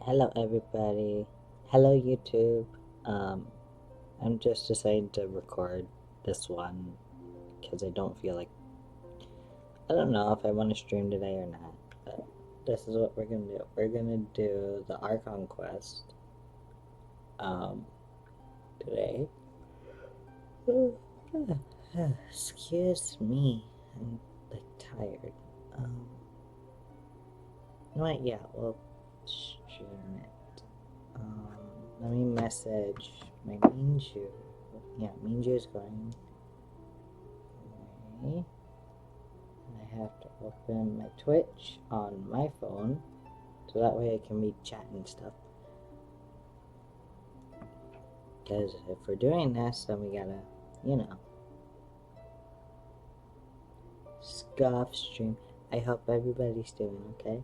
Hello everybody. Hello YouTube. Um, I'm just deciding to record this one because I don't feel like I don't know if I want to stream today or not. But this is what we're gonna do. We're gonna do the Archon quest um today. Excuse me. I'm like tired. What? Yeah. Well, stream it. Let me message my Minju. Yeah, Minju's going. Okay. I have to open my Twitch on my phone, so that way I can be chatting stuff. Because if we're doing this, then we gotta, you know, scuff stream. I hope everybody's doing okay,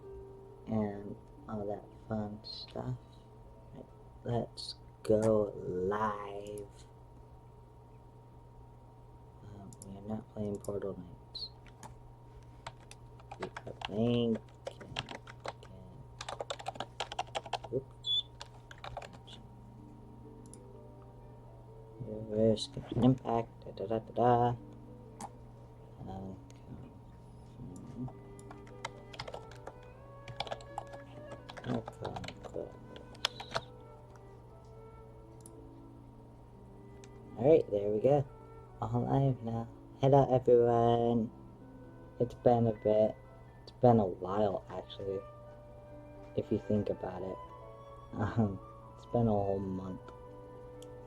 and all that fun stuff. Right, let's go live. We are not playing Portal Knights. We are playing. Oops. Where's Genshin Impact? Da da da da. Alright, there we go. All live now. Hello everyone. It's been a bit. It's been a while actually, if you think about it. It's been a whole month.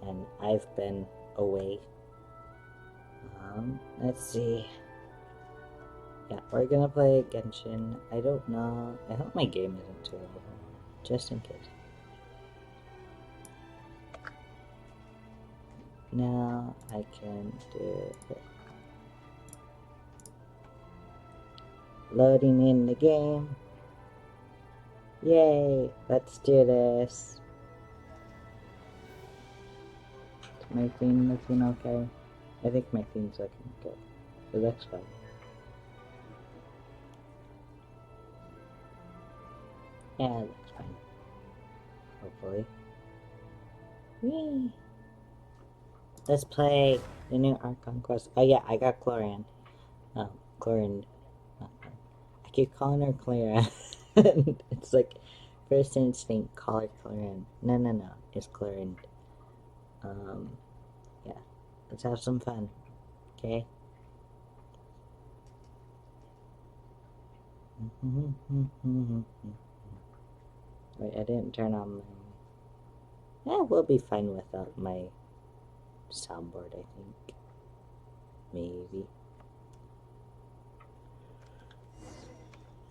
And I've been away. Let's see. Yeah, we're gonna play Genshin. I don't know. I hope my game isn't too loud. Just in case. Now I can do it. Loading in the game. Yay! Let's do this. Is my theme looking okay? I think my theme's looking good. It looks fine. Yeah, it looks fine. Hopefully. Whee! Let's play the new Archon quest. Oh yeah, I got Chlorian. Chlorian. I keep calling her Clara. It's like first instinct, call her Chlorian. No, it's Chlorian. Yeah. Let's have some fun. Okay? Wait, I didn't turn on my... Yeah, we'll be fine without my soundboard, I think. Maybe.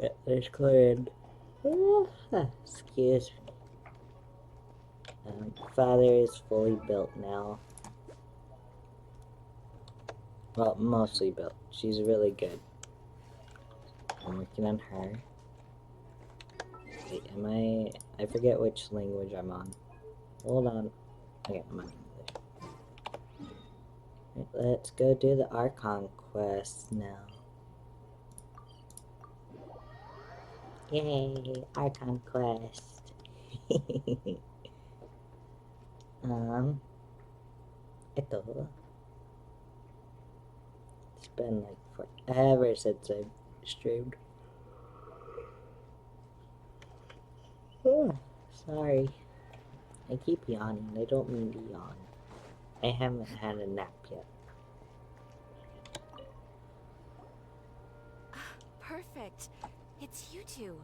Yeah, there's Chlorian. Excuse me. Father is fully built now. Well, mostly built. She's really good. I'm working on her. Wait, am I forget which language I'm on. Hold on. Okay, I'm on English. Right, let's go do the Archon quest now. Yay, Archon quest. Ito. It's been like forever since I've streamed. Oh, sorry. I keep yawning. I don't mean to yawn. I haven't had a nap yet. Perfect. It's you two.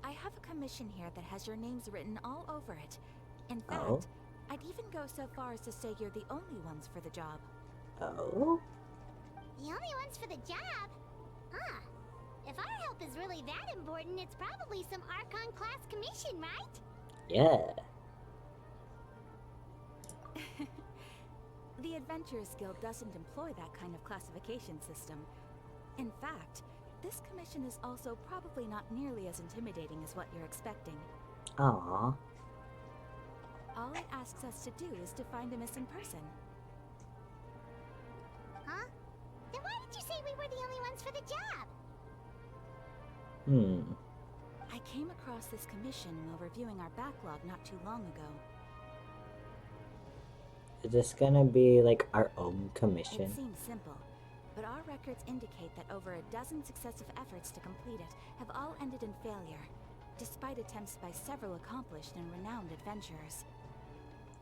I have a commission here that has your names written all over it. In fact, I'd even go so far as to say you're the only ones for the job. Oh? The only ones for the job? Huh. If our help is really that important, it's probably some Archon class commission, right? Yeah. The Adventurers Guild doesn't employ that kind of classification system. In fact, this commission is also probably not nearly as intimidating as what you're expecting. Aww. All it asks us to do is to find a missing person. Huh? Then why did you say we were the only ones for the job? I came across this commission while reviewing our backlog not too long ago. Is this gonna be like our own It commission? seems simple, but our records indicate that over a dozen successive efforts to complete it have all ended in failure, despite attempts by several accomplished and renowned adventurers.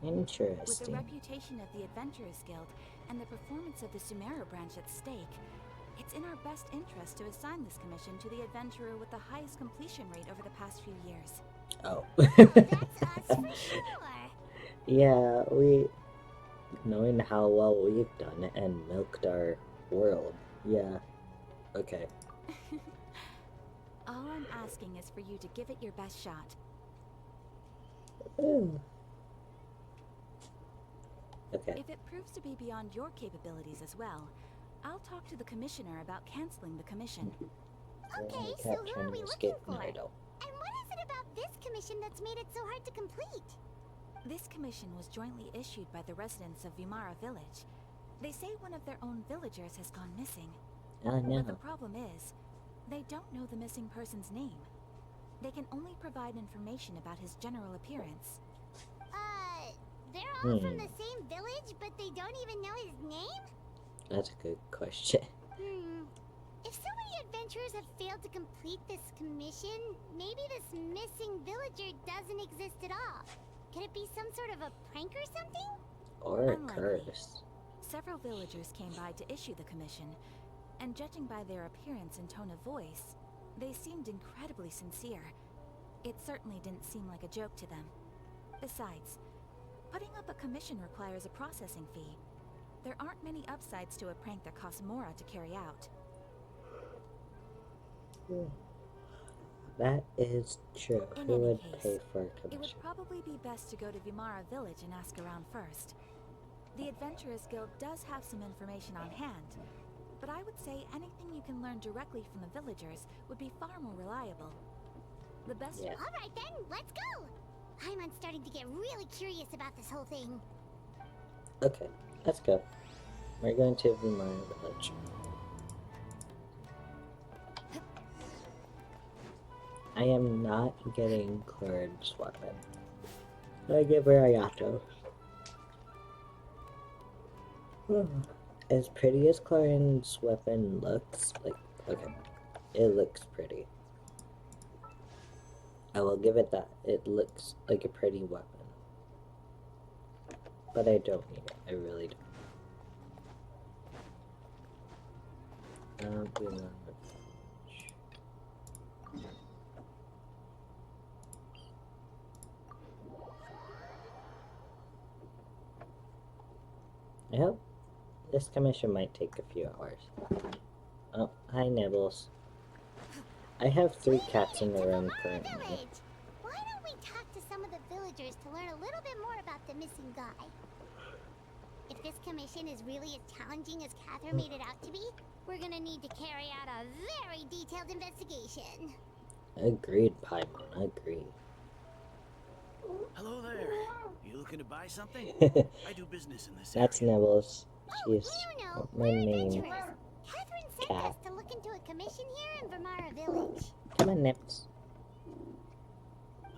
With the Interesting. reputation of the Adventurers Guild and the performance of the Sumera branch at stake, it's in our best interest to assign this commission to the adventurer with the highest completion rate over the past few years. Oh. That's us for sure. Yeah, knowing how well we've done and milked our world. Yeah. Okay. All I'm asking is for you to give it your best shot. Ooh. Okay. If it proves to be beyond your capabilities as well, I'll talk to the commissioner about canceling the commission. Okay, so who are we looking for? And what is it about this commission that's made it so hard to complete? This commission was jointly issued by the residents of Vimara village. They say one of their own villagers has gone missing. Oh no. But the problem is, they don't know the missing person's name. They can only provide information about his general appearance. They're all from the same village, but they don't even know his name? That's a good question. If so many adventurers have failed to complete this commission, maybe this missing villager doesn't exist at all. Could it be some sort of a prank or something? Or a Unlikely. curse. Several villagers came by to issue the commission, and judging by their appearance and tone of voice, they seemed incredibly sincere. It certainly didn't seem like a joke to them. Besides, putting up a commission requires a processing fee. There aren't many upsides to a prank that costs Mora to carry out. That is true. In Who any would case, pay for a It would commission? probably be best to go to Vimara village and ask around first. The Adventurers Guild does have some information on hand, but I would say anything you can learn directly from the villagers would be far more reliable. The best. Yeah. Alright then, let's go! I'm starting to get really curious about this whole thing. Okay, let's go. We're going to Vimara village. I am not getting Clorin's weapon. I give her Ayato. As pretty as Clorin's weapon looks, okay, it looks pretty. I will give it that. It looks like a pretty weapon. But I don't need it. I really don't. Yep. This commission might take a few hours. Oh, hi Nibbles. I have 3 cats in the room currently. Village. Why don't we talk to some of the villagers to learn a little bit more about the missing guy? If this commission is really as challenging as Catherine made it out to be, we're gonna need to carry out a very detailed investigation. Agreed, Paimon, agreed. Hello there. You looking to buy something? I do business in this That's area. Nibbles. Oh, She's you know, my we're name. adventurers. Catherine sent Cat. us to look into a commission here in Vimara village. Come on, Nips.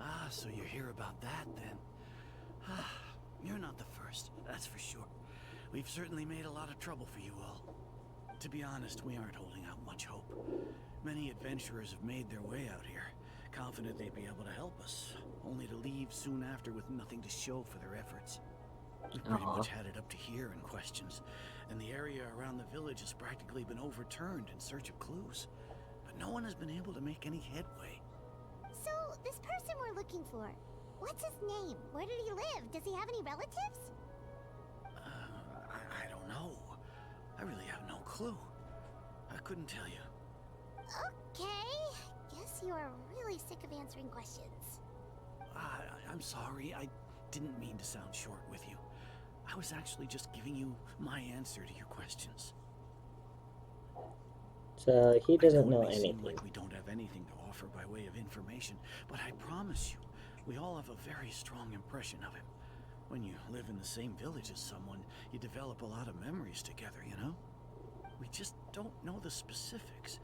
Ah, so you're here about that then. Ah, you're not the first, that's for sure. We've certainly made a lot of trouble for you all. To be honest, we aren't holding out much hope. Many adventurers have made their way out here, confident they'd be able to help us, only to leave soon after with nothing to show for their efforts. We've pretty much had it up to here in questions, and the area around the village has practically been overturned in search of clues. But no one has been able to make any headway. So, this person we're looking for, what's his name? Where did he live? Does he have any relatives? I don't know. I really have no clue. I couldn't tell you. Okay, guess you are really sick of answering questions. I'm sorry. I didn't mean to sound short with you. I was actually just giving you my answer to your questions. So he doesn't I know it may seem anything. like we don't have anything to offer by way of information, but I promise you, we all have a very strong impression of him. When you live in the same village as someone, you develop a lot of memories together, you know? We just don't know the specifics.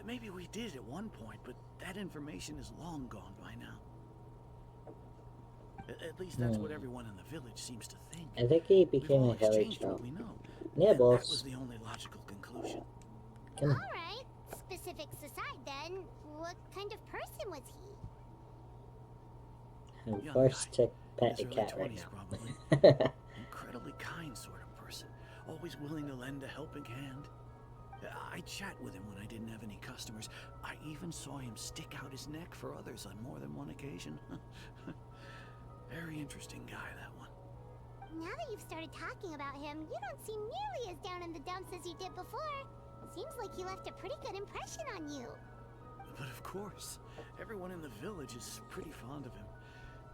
Maybe we did at one point, but that information is long gone by now. At least that's what everyone in the village seems to think. I think he We've became all a hilly exchanged what troll. we know. Yeah, That was boss. the only logical conclusion. Alright, specifics aside then, what kind of person was he? I'm Young forced guy. to pet a In his cat early right 20s, now. probably. Incredibly kind sort of person. Always willing to lend a helping hand. I'd chat with him when I didn't have any customers. I even saw him stick out his neck for others on more than one occasion. Very interesting guy, that one. Now that you've started talking about him, you don't seem nearly as down in the dumps as you did before. Seems like he left a pretty good impression on you. But of course, everyone in the village is pretty fond of him.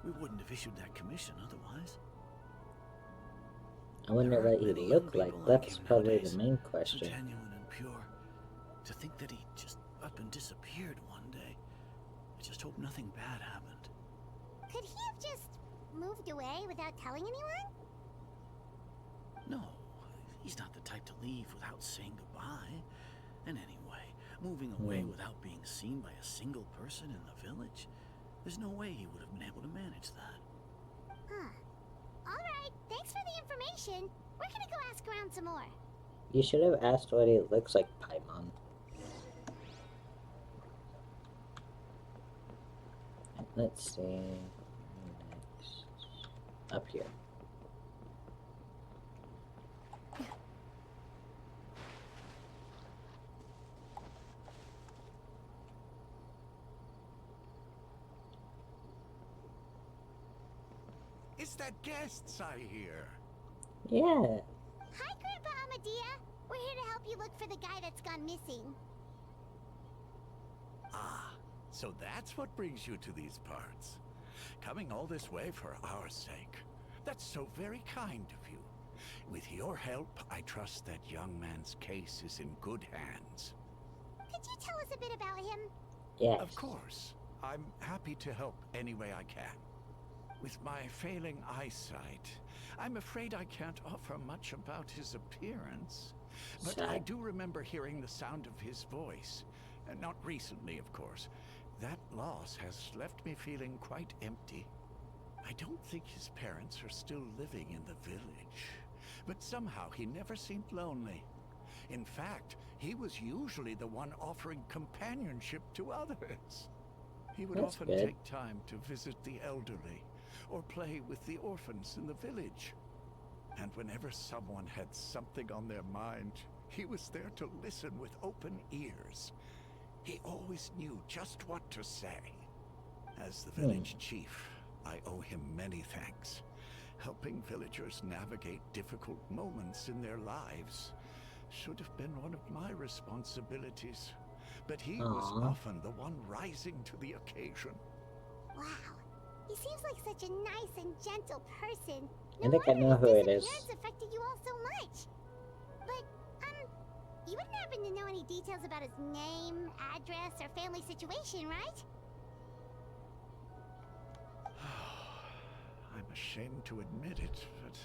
We wouldn't have issued that commission otherwise. I wonder There what aren't he many looked young like. people That's him probably nowadays. the main So question. genuine and pure. To think that he just up and disappeared one day. I just hope nothing bad happened. Could he have just moved away without telling anyone? No, he's not the type to leave without saying goodbye. And anyway, moving away without being seen by a single person in the village, there's no way he would have been able to manage that. Huh. Alright, thanks for the information. We're gonna go ask around some more. You should have asked what he looks like, Paimon. Let's see. Next. Up here. Is that guests I hear? Yeah. Hi, Grandpa Amadea. We're here to help you look for the guy that's gone missing. Ah, so that's what brings you to these parts. Coming all this way for our sake. That's so very kind of you. With your help, I trust that young man's case is in good hands. Could you tell us a bit about him? Yes. Of course. I'm happy to help any way I can. With my failing eyesight, I'm afraid I can't offer much about his appearance. But I Sad. do remember hearing the sound of his voice. Not recently, of course. That loss has left me feeling quite empty. I don't think his parents are still living in the village. But somehow he never seemed lonely. In fact, he was usually the one offering companionship to others. He would That's often good. take time to visit the elderly, or play with the orphans in the village. And whenever someone had something on their mind, he was there to listen with open ears. He always knew just what to say. As the village chief, I owe him many thanks. Helping villagers navigate difficult moments in their lives should have been one of my responsibilities. But he was Aw. often the one rising to the occasion. Wow. He seems like such a nice and gentle person. I think I wonder know his who it is. disappearance affected you all so much. But, you wouldn't happen to know any details about his name, address, or family situation, right? I'm ashamed to admit it, but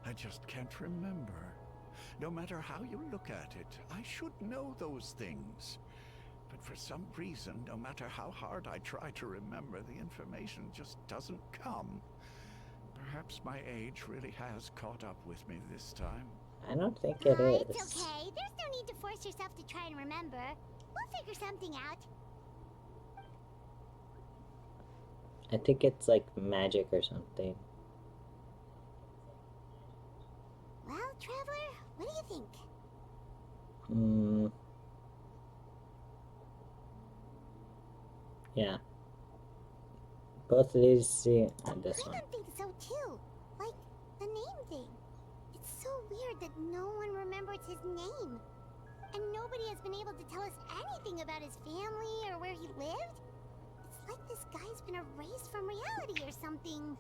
I just can't remember. No matter how you look at it, I should know those things. But for some reason, no matter how hard I try to remember, the information just doesn't come. Perhaps my age really has caught up with me this time. I don't think it is. It's okay. There's no need to force yourself to try and remember. We'll figure something out. I think it's like magic or something. Well, Traveler, what do you think? Yeah. Both of these see this I one. don't think so too. Like, the name thing. It's so weird that no one remembers his name. And nobody has been able to tell us anything about his family or where he lived. It's like this guy's been erased from reality or something.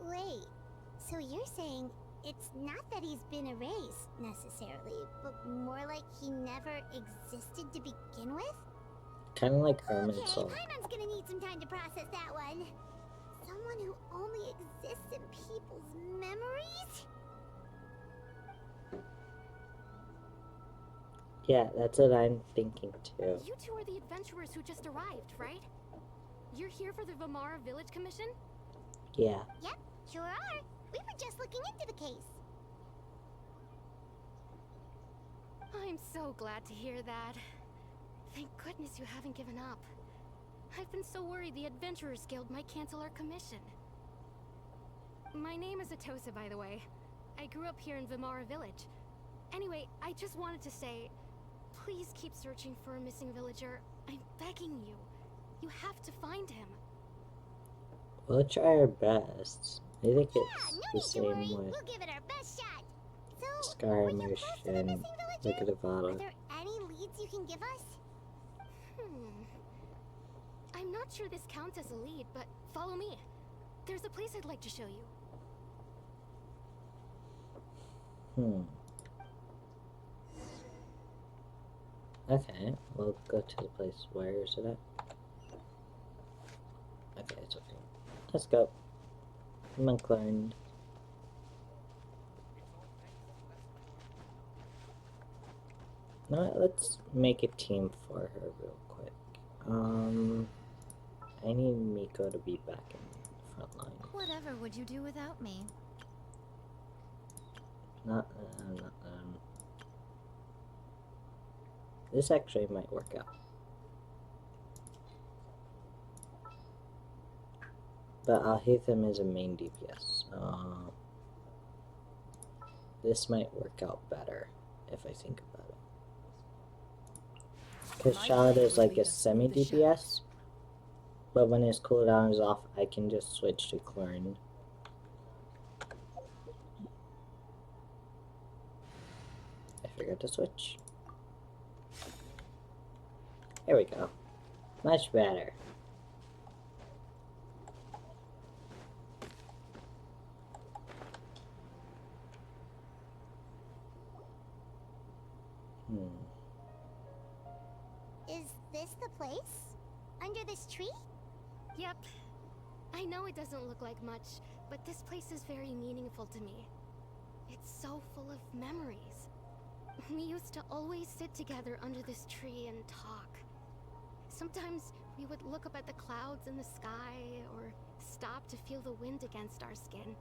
Wait, so you're saying it's not that he's been erased, necessarily, but more like he never existed to begin with? Kind of like Herman's Okay, soul. Paimon's gonna need some time to process that one. Someone who only exists in people's memories? Yeah, that's what I'm thinking too. You two are the adventurers who just arrived, right? You're here for the Vamara Village Commission? Yeah. Yep, sure are. We were just looking into the case. I'm so glad to hear that. Thank goodness you haven't given up. I've been so worried the Adventurers Guild might cancel our commission. My name is Atosa, by the way. I grew up here in Vamara Village. Anyway, I just wanted to say, please keep searching for a missing villager. I'm begging you. You have to find him. We'll try our best. I think Yeah, it's no the need to same worry. with We'll give it our best shot. So, Scar were you close to the Motion, missing Look villager? at the Are bottle. there any leads you can give us? I'm not sure this counts as a lead, but follow me. There's a place I'd like to show you. Okay, we'll go to the place. Where is it at? Okay, it's okay. Let's go. Monk learned. No, let's make a team for her real quick. I need Miko to be back in the front line. Whatever would you do without me? Not This actually might work out. But Alhaitham is a main DPS. This might work out better if I think about it. Because Charlotte is like a semi DPS, but when his cooldown is off, I can just switch to Clorn. I forgot to switch. There we go. Much better. Is this the place? Under this tree? Yep. I know it doesn't look like much, but this place is very meaningful to me. It's so full of memories. We used to always sit together under this tree and talk. Sometimes we would look up at the clouds in the sky, or stop to feel the wind against our skin.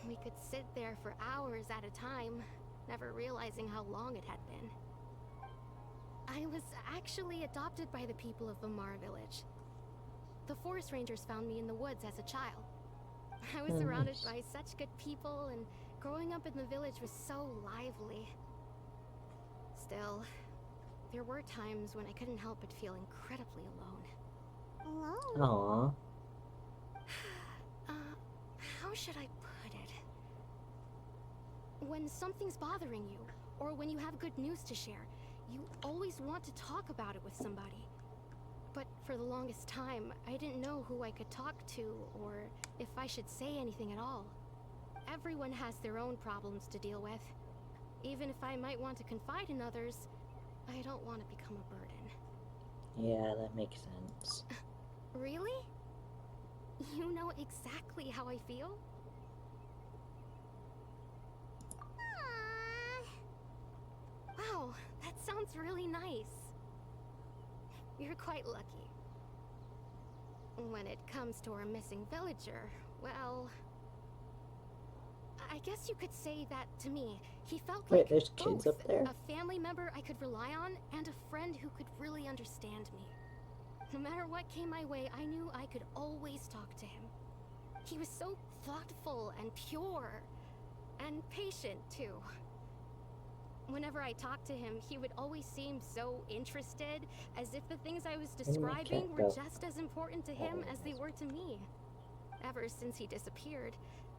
We could sit there for hours at a time, never realizing how long it had been. I was actually adopted by the people of Vamara Village. The forest rangers found me in the woods as a child. I was surrounded by such good people, and growing up in the village was so lively. Still, there were times when I couldn't help but feel incredibly alone. Alone? Aww. How should I put it? When something's bothering you, or when you have good news to share, you always want to talk about it with somebody. But for the longest time, I didn't know who I could talk to, or if I should say anything at all. Everyone has their own problems to deal with. Even if I might want to confide in others, I don't want to become a burden. Yeah, that makes sense. Really? You know exactly how I feel? Aww. Wow, that sounds really nice. You're quite lucky. When it comes to our missing villager, well, I guess you could say that to me. He felt Wait, like there's kids both up there? a family member I could rely on and a friend who could really understand me. No matter what came my way, I knew I could always talk to him. He was so thoughtful and pure, and patient too. Whenever I talked to him, he would always seem so interested, as if the things I was describing were just as important to him as they were to me. Ever since he disappeared,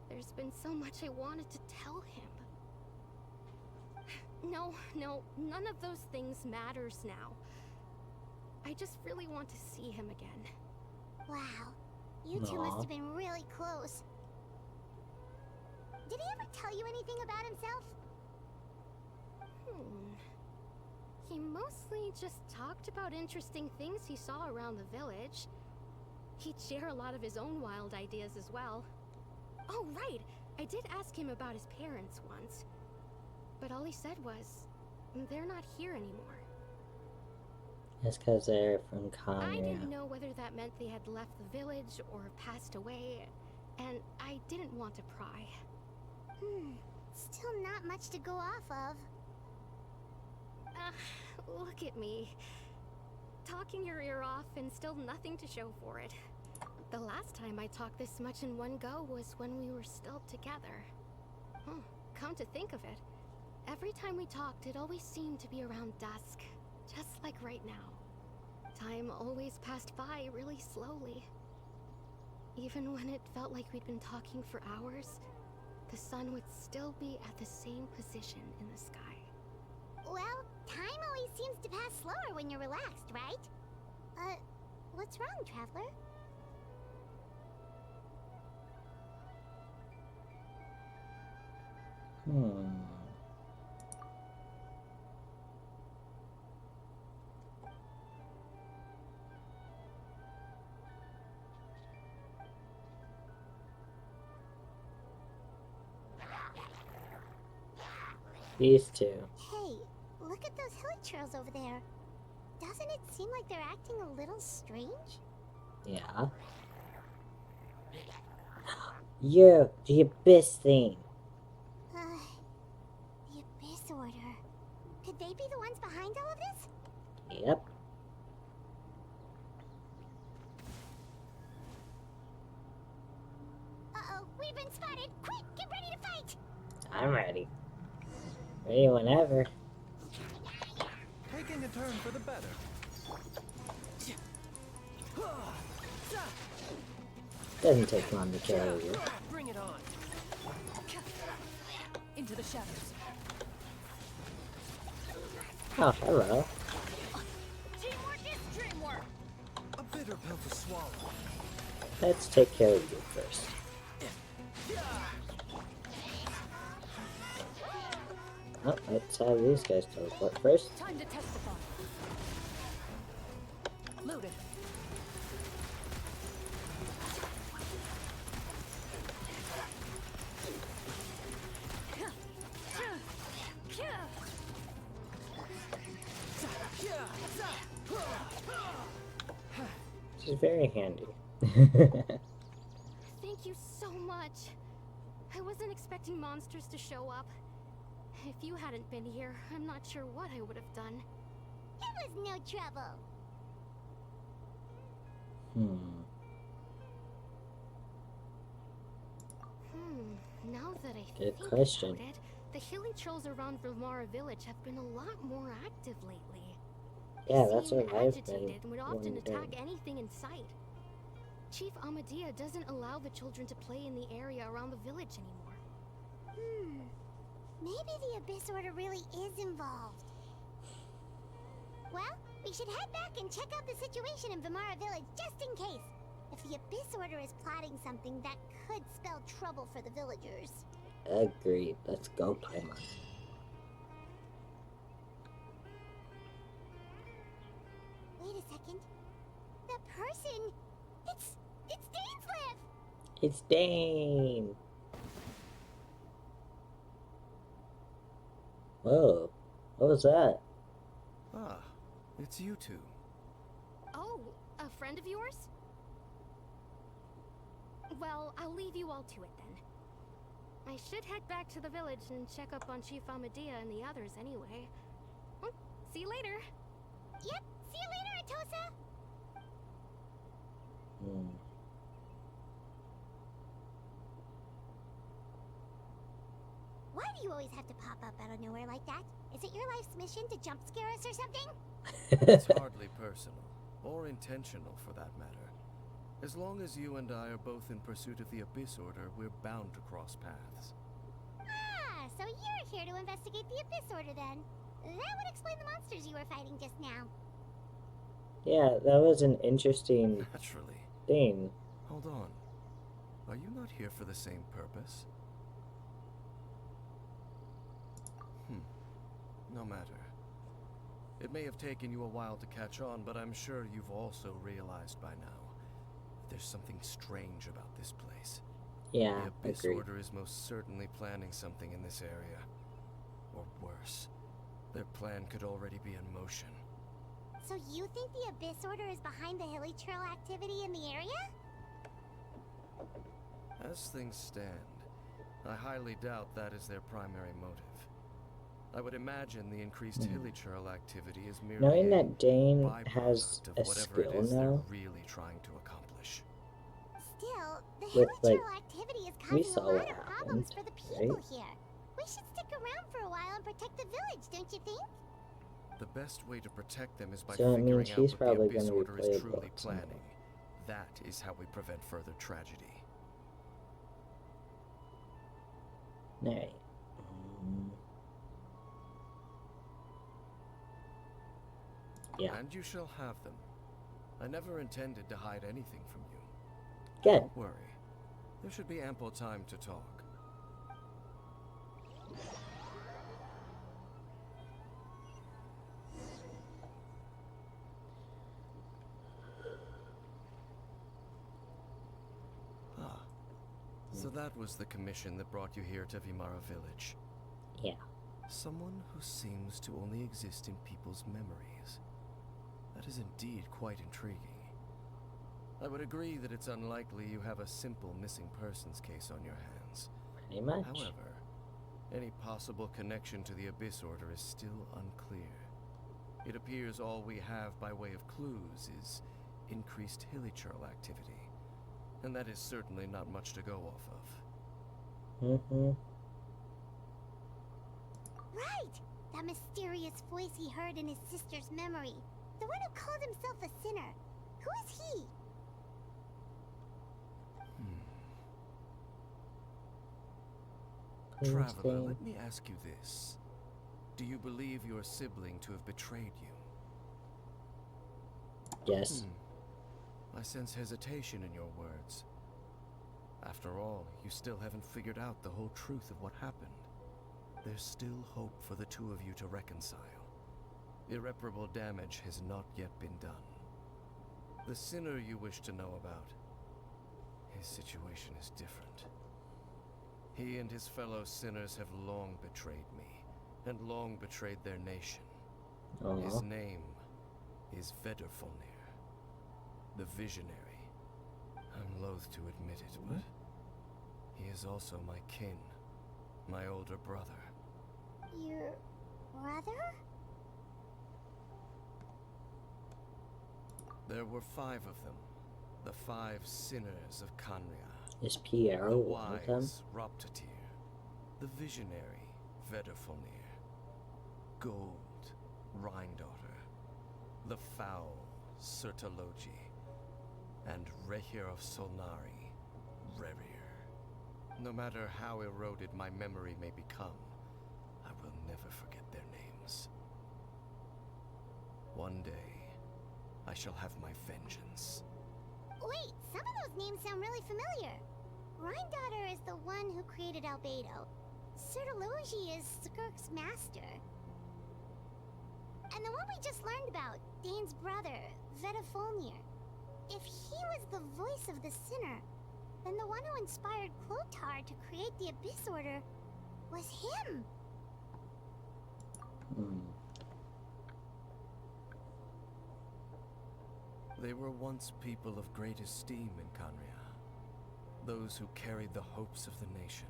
there's been so much I wanted to tell him. No, none of those things matters now. I just really want to see him again. Wow. You two must have been really close. Did he ever tell you anything about himself? He mostly just talked about interesting things he saw around the village. He'd share a lot of his own wild ideas as well. Oh, right! I did ask him about his parents once. But all he said was, They're not here anymore. It's because they're from I Kanya. didn't know whether that meant they had left the village or passed away, and I didn't want to pry. Still not much to go off of. Look at me. Talking your ear off and still nothing to show for it. The last time I talked this much in one go was when we were still together. Come to think of it, every time we talked, it always seemed to be around dusk, just like right now. Time always passed by really slowly. Even when it felt like we'd been talking for hours, the sun would still be at the same position in the sky. Well, time always seems to pass slower when you're relaxed, right? What's wrong, Traveler? These two. Hey, look at those hilichurls over there. Doesn't it seem like they're acting a little strange? Yeah. You're the Abyss thing. The Abyss Order. Could they be the ones behind all of this? Yep. Uh-oh, we've been spotted! Quick, get ready to fight! I'm ready. Ready whenever. Taking a turn for the better. Doesn't take long to kill you. Bring it on. Into the shadows. Oh, hello. Teamwork is dreamwork! A bitter pill to swallow. Let's take care of you first. Oh, let's have these guys teleport first. Time to test the bomb. Loaded. She's very handy. Thank you so much. I wasn't expecting monsters to show up. If you hadn't been here, I'm not sure what I would have done. It was no trouble. Now that I Good think question. about it, the hilly trolls around Vilmara village have been a lot more active lately. Yeah, They that's seem what I've been agitated and would often attack wondering. anything in sight. Chief Amadea doesn't allow the children to play in the area around the village anymore. Maybe the Abyss Order really is involved. Well, we should head back and check out the situation in Vimara village just in case. If the Abyss Order is plotting something that could spell trouble for the villagers. Agreed. Let's go, Paimon. Wait a second. The person... It's Dainslev! It's Dane! Whoa. What was that? Ah, it's you two. Oh, a friend of yours? Well, I'll leave you all to it then. I should head back to the village and check up on Chief Amadea and the others anyway. Well, see you later. Yep, see you later, Atosa! Why do you always have to pop up out of nowhere like that? Is it your life's mission to jump scare us or something? It's hardly personal, or intentional for that matter. As long as you and I are both in pursuit of the Abyss Order, we're bound to cross paths. Ah, so you're here to investigate the Abyss Order then. That would explain the monsters you were fighting just now. Yeah, that was an interesting Naturally. thing. Hold on. Are you not here for the same purpose? No matter. It may have taken you a while to catch on, but I'm sure you've also realized by now that there's something strange about this place. Yeah, The Abyss agreed. Order is most certainly planning something in this area. Or worse. Their plan could already be in motion. So you think the Abyss Order is behind the hilly trail activity in the area? As things stand, I highly doubt that is their primary motive. I would imagine the increased hilly trail activity is merely Knowing a that Dane has byproduct of a whatever it skill is now, they're really trying to accomplish. Still, the with, hilly like, trail activity is we causing a saw lot what of problems happened, for the people right? here. We should stick around for a while and protect the village, don't you think? The best way to protect them is by So, I mean, figuring out she's what the probably Abyss gonna be Order is playable truly at some point. planning. That is how we prevent further tragedy. Alright. Yeah. And you shall have them. I never intended to hide anything from you. Good. Don't worry. There should be ample time to talk. Ah. So that was the commission that brought you here to Vimara Village. Yeah. Someone who seems to only exist in people's memories. That is indeed quite intriguing. I would agree that it's unlikely you have a simple missing persons case on your hands. Pretty much. However, any possible connection to the Abyss Order is still unclear. It appears all we have by way of clues is increased hilly trail activity, and that is certainly not much to go off of. Mm-hmm. Right! That mysterious voice he heard in his sister's memory. The one who called himself a sinner. Who is he? Traveler, let me ask you this. Do you believe your sibling to have betrayed you? Yes. I sense hesitation in your words. After all, you still haven't figured out the whole truth of what happened. There's still hope for the two of you to reconcile. Irreparable damage has not yet been done. The sinner you wish to know about, his situation is different. He and his fellow sinners have long betrayed me, and long betrayed their nation. His name is Vtuber, the Visionary. I'm loath to admit it, but he is also my kin, my older brother. Your brother? There were 5 of them, the 5 sinners of Canria. Is Piero The one of them? wise Roptatir, the visionary Vtuber, Gold Rhindaughter, the foul Sertologi, and Rehir of Solnari, Rerir. No matter how eroded my memory may become, I will never forget their names. One day, I shall have my vengeance. Wait, some of those names sound really familiar. Rhindaughter is the one who created Albedo. Sertologi is Skirk's master. And the one we just learned about, Dane's brother, Vtuber. If he was the voice of the sinner, then the one who inspired Clotar to create the Abyss Order was him. They were once people of great esteem in Canria, those who carried the hopes of the nation.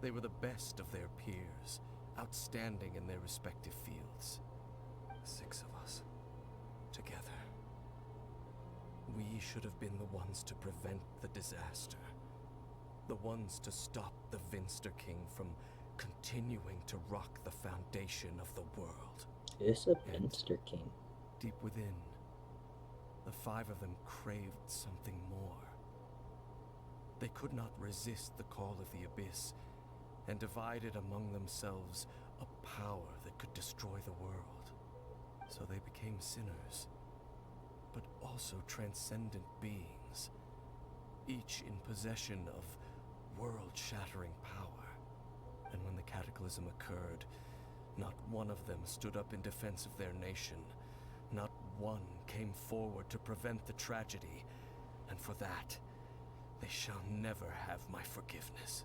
They were the best of their peers, outstanding in their respective fields. 6 of us, together. We should have been the ones to prevent the disaster. The ones to stop the Vinster King from continuing to rock the foundation of the world. Is a Pinster King. Deep within, the 5 of them craved something more. They could not resist the call of the Abyss, and divided among themselves a power that could destroy the world. So they became sinners, but also transcendent beings, each in possession of world-shattering power. And when the cataclysm occurred, not one of them stood up in defense of their nation. Not one came forward to prevent the tragedy, and for that, they shall never have my forgiveness.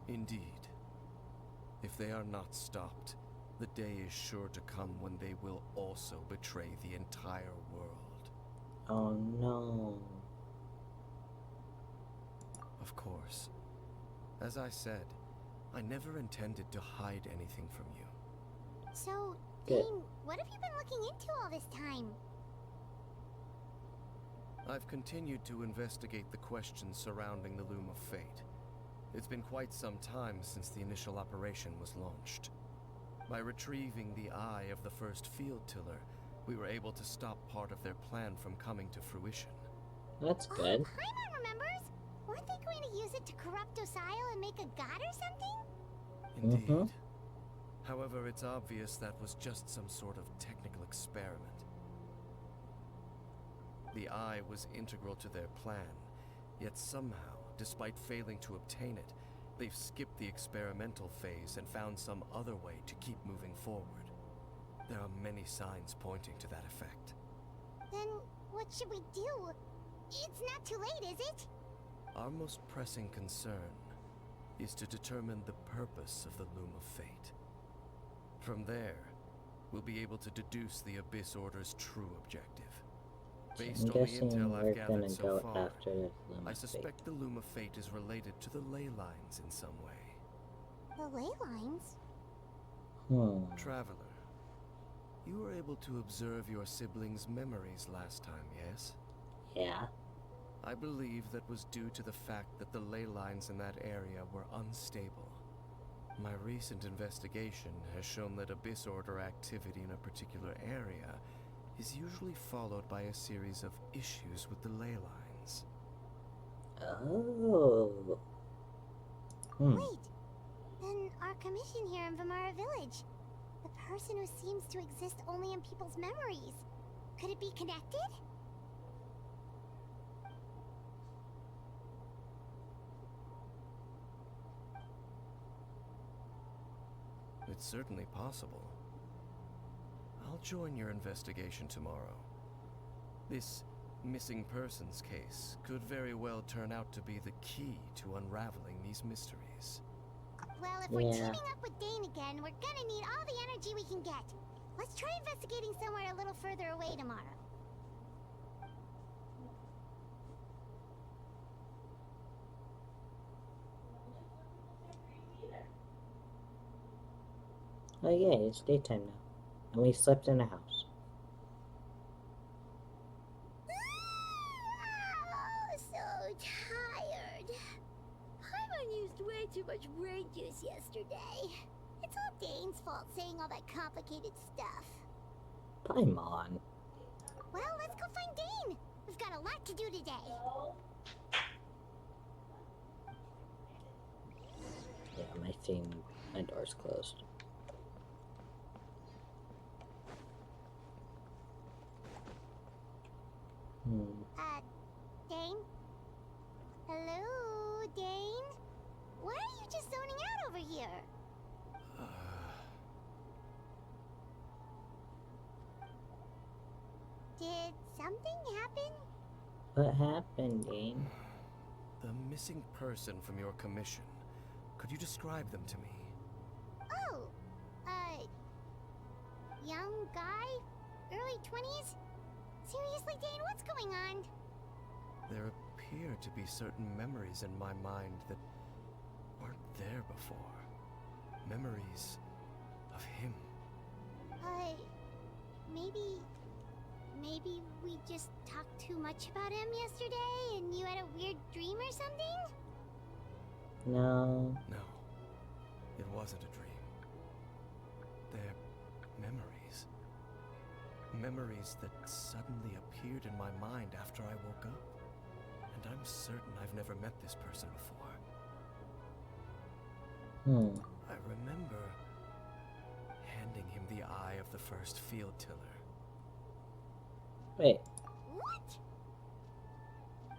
Indeed, If they are not stopped, the day is sure to come when they will also betray the entire world. Oh no. Of course. As I said, I never intended to hide anything from you. So, Good. Dane, what have you been looking into all this time? I've continued to investigate the questions surrounding the Loom of Fate. It's been quite some time since the initial operation was launched. By retrieving the eye of the first field tiller, we were able to stop part of their plan from coming to fruition. That's Oh, good. Paimon remembers! Weren't they going to use it to corrupt Osile and make a god or something? Indeed. Mhm. However, it's obvious that was just some sort of technical experiment. The eye was integral to their plan, yet somehow, despite failing to obtain it, they've skipped the experimental phase and found some other way to keep moving forward. There are many signs pointing to that effect. Then, what should we do? It's not too late, is it? Our most pressing concern is to determine the purpose of the Loom of Fate. From there, we'll be able to deduce the Abyss Order's true objective. Based I'm on the guessing intel we're I've gonna gathered so go far, after the Loom I of Fate. suspect the Loom of Fate is related to the ley lines in some way. The ley lines? Traveler, you were able to observe your siblings' memories last time, yes? Yeah. I believe that was due to the fact that the ley lines in that area were unstable. My recent investigation has shown that Abyss Order activity in a particular area is usually followed by a series of issues with the ley lines. Oh. Wait, then our commission here in Vimara Village, the person who seems to exist only in people's memories, could it be connected? It's certainly possible. I'll join your investigation tomorrow. This missing persons case could very well turn out to be the key to unraveling these mysteries. Well, if we're Yeah. teaming up with Dane again, we're gonna need all the energy we can get. Let's try investigating somewhere a little further away tomorrow. Oh yeah, it's daytime now. And we slept in a house. Oh, so tired. Paimon used way too much brain juice yesterday. It's all Dane's fault saying all that complicated stuff. Paimon. Well, let's go find Dane. We've got a lot to do today. Yeah, my door's closed. Dane? Hello, Dane? Why are you just zoning out over here? Did something happen? What happened, Dane? The missing person from your commission. Could you describe them to me? Oh, young guy? Early 20s? Seriously, Dane, what's going on? There appear to be certain memories in my mind that weren't there before. Memories of him. Maybe we just talked too much about him yesterday and you had a weird dream or something? No. No, it wasn't a dream. They're memories. Memories that suddenly appeared in my mind after I woke up. And I'm certain I've never met this person before. I remember handing him the eye of the first field tiller. Wait. What?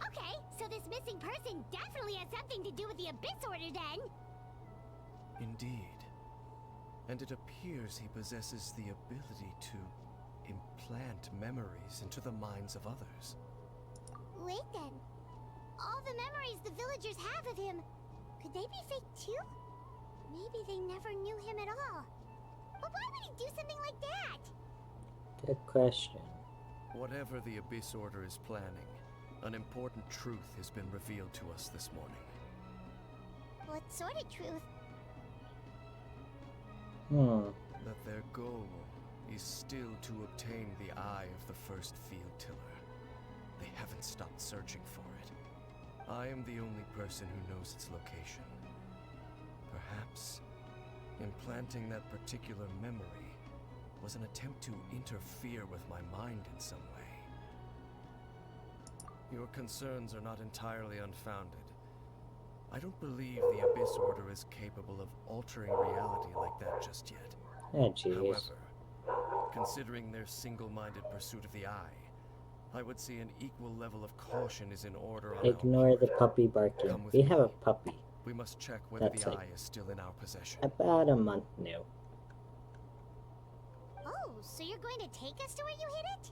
Okay, so this missing person definitely has something to do with the Abyss Order then. Indeed. And it appears he possesses the ability to implant memories into the minds of others. Wait then. All the memories the villagers have of him, could they be fake too? Maybe they never knew him at all. But why would he do something like that? Good question. Whatever the Abyss Order is planning, an important truth has been revealed to us this morning. What sort of truth? That their goal is still to obtain the eye of the first field tiller. They haven't stopped searching for it. I am the only person who knows its location. Perhaps implanting that particular memory was an attempt to interfere with my mind in some way. Your concerns are not entirely unfounded. I don't believe the Abyss Order is capable of altering reality like that just yet. Oh, jeez. However, considering their single-minded pursuit of the eye, I would say an equal level of caution is in order on Ignore our the part. puppy barking. Come with We me. have a puppy. We must check whether That's the like eye is still in our possession. about a month new. Oh, so you're going to take us to where you hid it?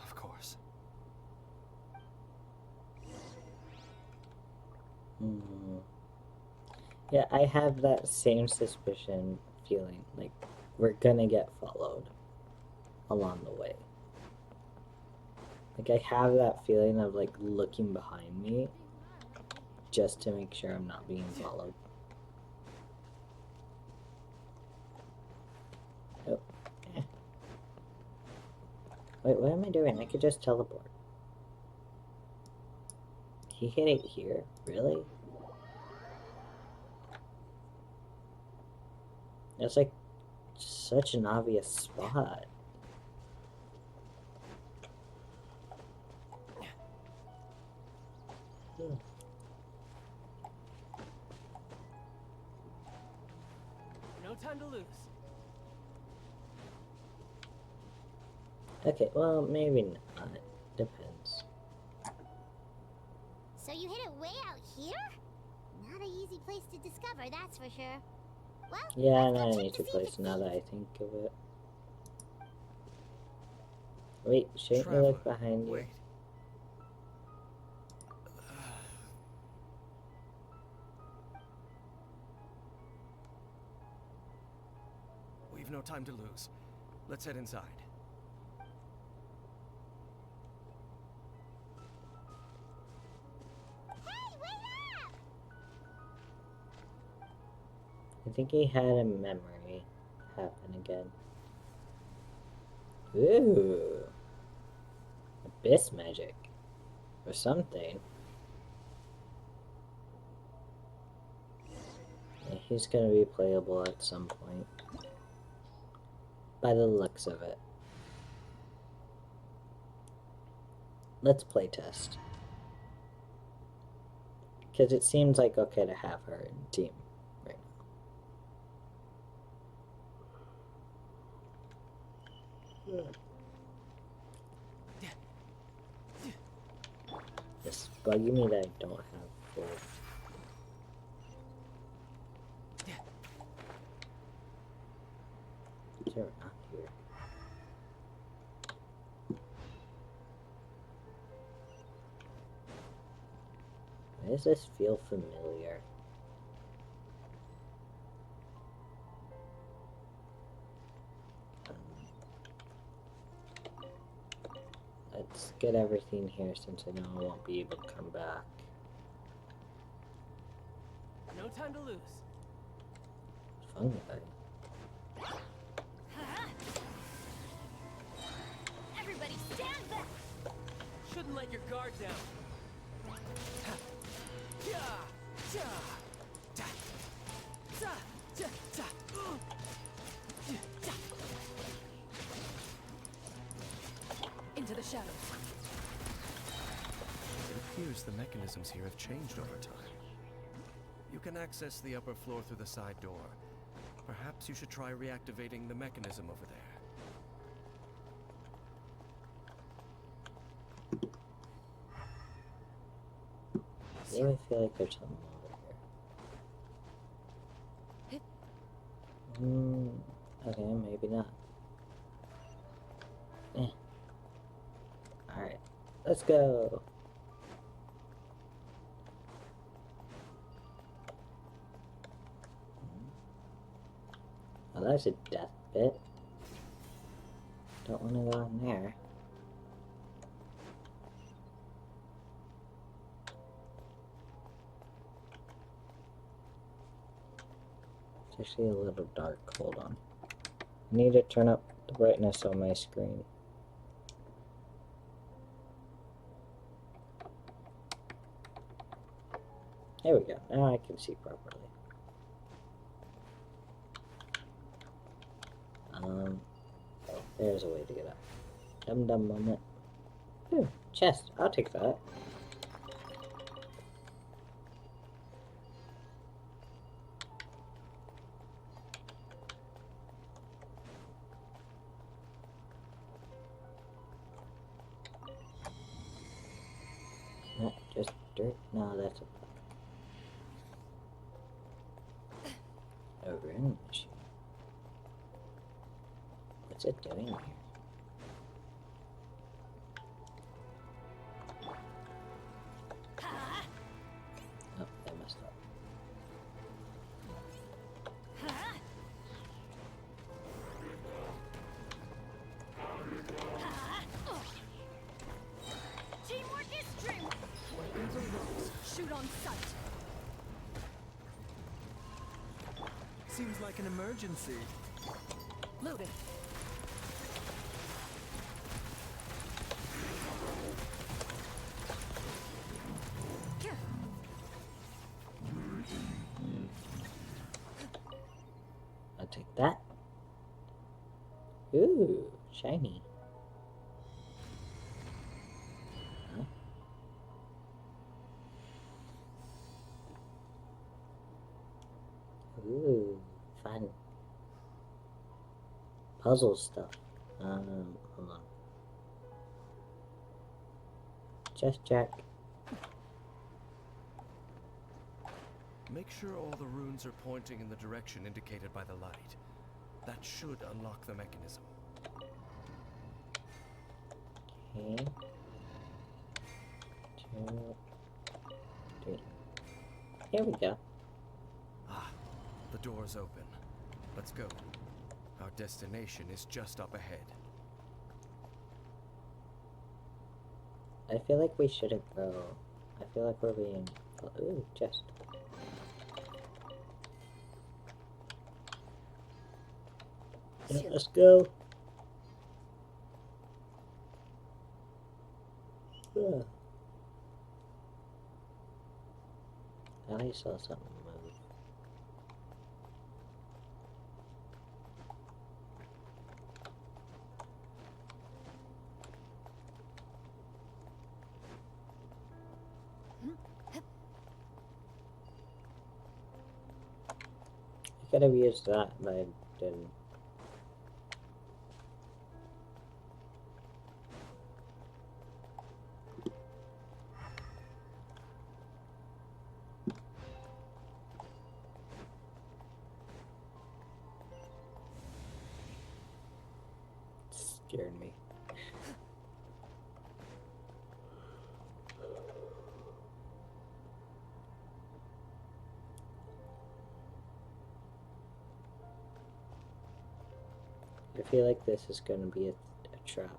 Of course. Yeah, I have that same suspicion feeling. Like, we're gonna get followed along the way. Like, I have that feeling of, like, looking behind me just to make sure I'm not being followed. Oh. Eh. Wait, what am I doing? I could just teleport. He hit it here? Really? That's like such an obvious spot. No time to lose. Okay, well, maybe not. Depends. So you hid it way out here? Not an easy place to discover, that's for sure. Well, Yeah, let's go not an check easy to see if place it's now safe. that I think of it. Wait, shouldn't you Traveler, look behind you? wait. We've no time to lose. Let's head inside. Hey, wait up! I think he had a memory happen again. Ooh. Abyss magic. Or something. Yeah, he's gonna be playable at some point. By the looks of it. Let's play test. Because it seems like okay to have her in team right now. It's bugging me that I don't have full. They're not here. Why does this feel familiar? Let's get everything here since I know I won't be able to come back. No time to lose. Fungi. Everybody stand back! Shouldn't let your guard down. Into the shadows. It appears the mechanisms here have changed over time. You can access the upper floor through the side door. Perhaps you should try reactivating the mechanism over there. Why do I feel like there's something over here? Okay, maybe not. Alright, let's go! Oh, that's a death bit. Don't want to go in there. It's actually a little dark. Hold on. I need to turn up the brightness on my screen. There we go. Now I can see properly. Oh, there's a way to get up. Dum-dum moment. Ooh, chest. I'll take that. Not just dirt. No, that's a rune machine. What's it doing here? Oh, I messed up. Teamwork is strength. Weapons are rocks. Shoot on sight. Seems like an emergency. Loaded. I'll take that. Ooh, shiny. Huh? Ooh, fun. Puzzle stuff. Hold on. Just check. Make sure all the runes are pointing in the direction indicated by the light. That should unlock the mechanism. Okay. 2, 3. Here we go. Ah, the door's open. Let's go. Our destination is just up ahead. I feel like we shouldn't go. I feel like we're being... Ooh, chest. Yeah, let's go. Yeah. I saw something move. I could have used that, but I didn't. Scared me. I feel like this is going to be a trap.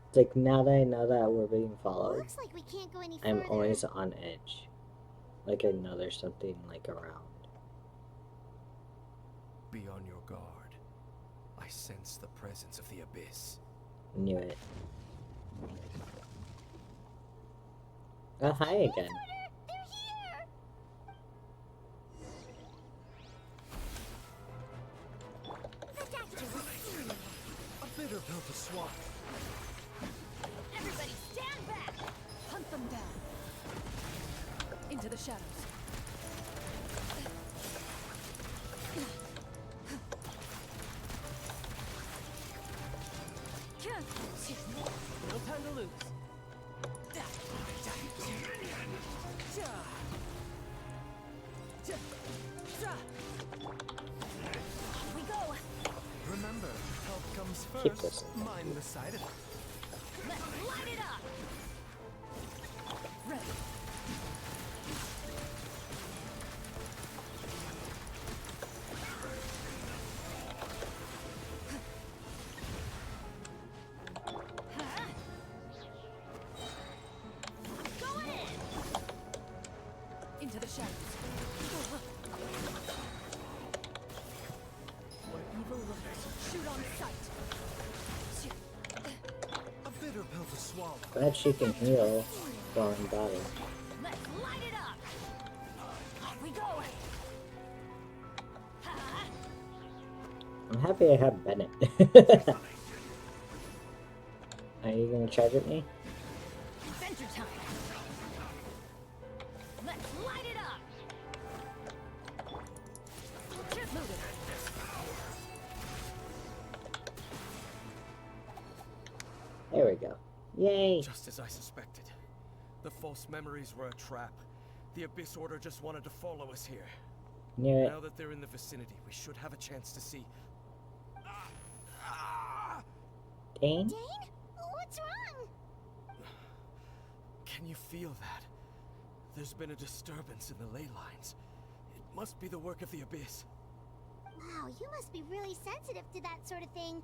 It's like now that I know that we're being followed, Looks like we can't go any I'm further. always on edge. Like I know there's something like around. Be on your guard. I sense the presence of the abyss. Knew it. Oh, hi again. They're here! A bitter pill to swallow. Everybody stand back. Hunt them down. Into the shadows. No time to lose. We go. Remember, health comes Keep first. this in. Mind the side effects. Let's light it up. Ready. Going in. Into the shadows. Where evil lurks, shoot on sight. A bitter pill to swallow. Glad she can heal while in battle. Let's light it up. Off we go. I'm happy I have Bennett. Are you gonna charge at me? Adventure time. Let's light it up. Just move it. There we go. Yay! Just as I suspected. The false memories were a trap. The Abyss Order just wanted to follow us here. Knew it. Now that they're in the vicinity, we should have a chance to see. Dane? Dane? What's wrong? Can you feel that? There's been a disturbance in the ley lines. It must be the work of the Abyss. Wow, you must be really sensitive to that sort of thing.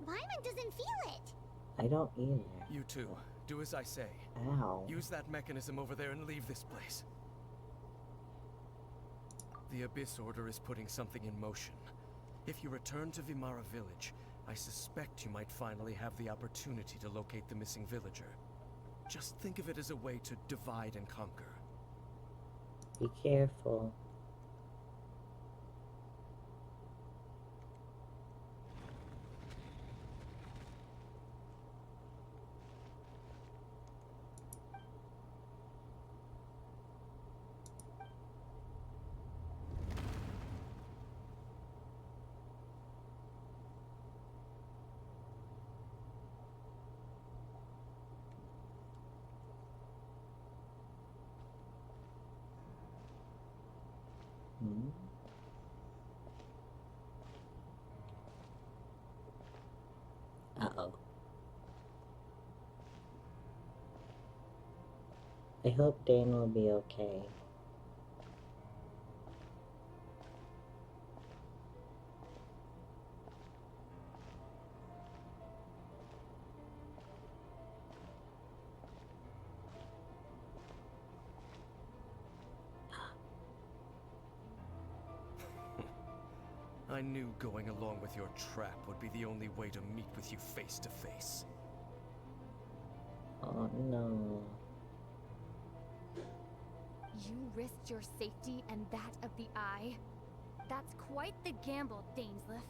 Paimon doesn't feel it. I don't either. You too. Do as I say. Ow. Use that mechanism over there and leave this place. The Abyss Order is putting something in motion. If you return to Vimara Village, I suspect you might finally have the opportunity to locate the missing villager. Just think of it as a way to divide and conquer. Be careful. Hmm? Uh-oh. I hope Dane will be okay. I knew going along with your trap would be the only way to meet with you face to face. Oh no. You risked your safety and that of the Eye? That's quite the gamble, Dainsleif.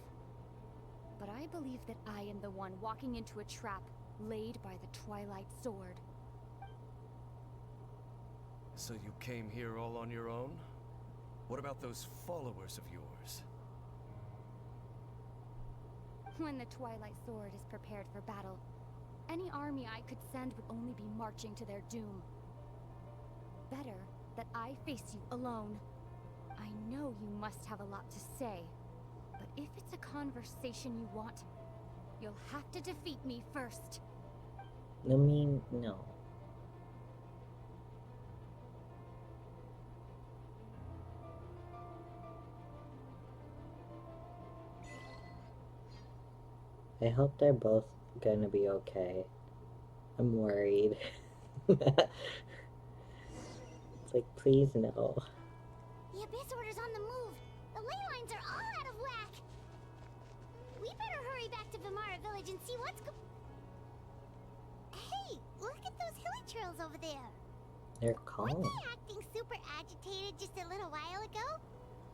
But I believe that I am the one walking into a trap laid by the Twilight Sword. So you came here all on your own? What about those followers of yours? When the Twilight Sword is prepared for battle, any army I could send would only be marching to their doom. Better that I face you alone. I know you must have a lot to say, but if it's a conversation you want, you'll have to defeat me first. I mean, no. I hope they're both gonna be okay. I'm worried. It's like, please no. The Abyss Order's on the move. The ley lines are all out of whack. We better hurry back to Vimara Village and see what's Hey, look at those hilly trails over there. They're Weren't calm. they acting super agitated just a little while ago?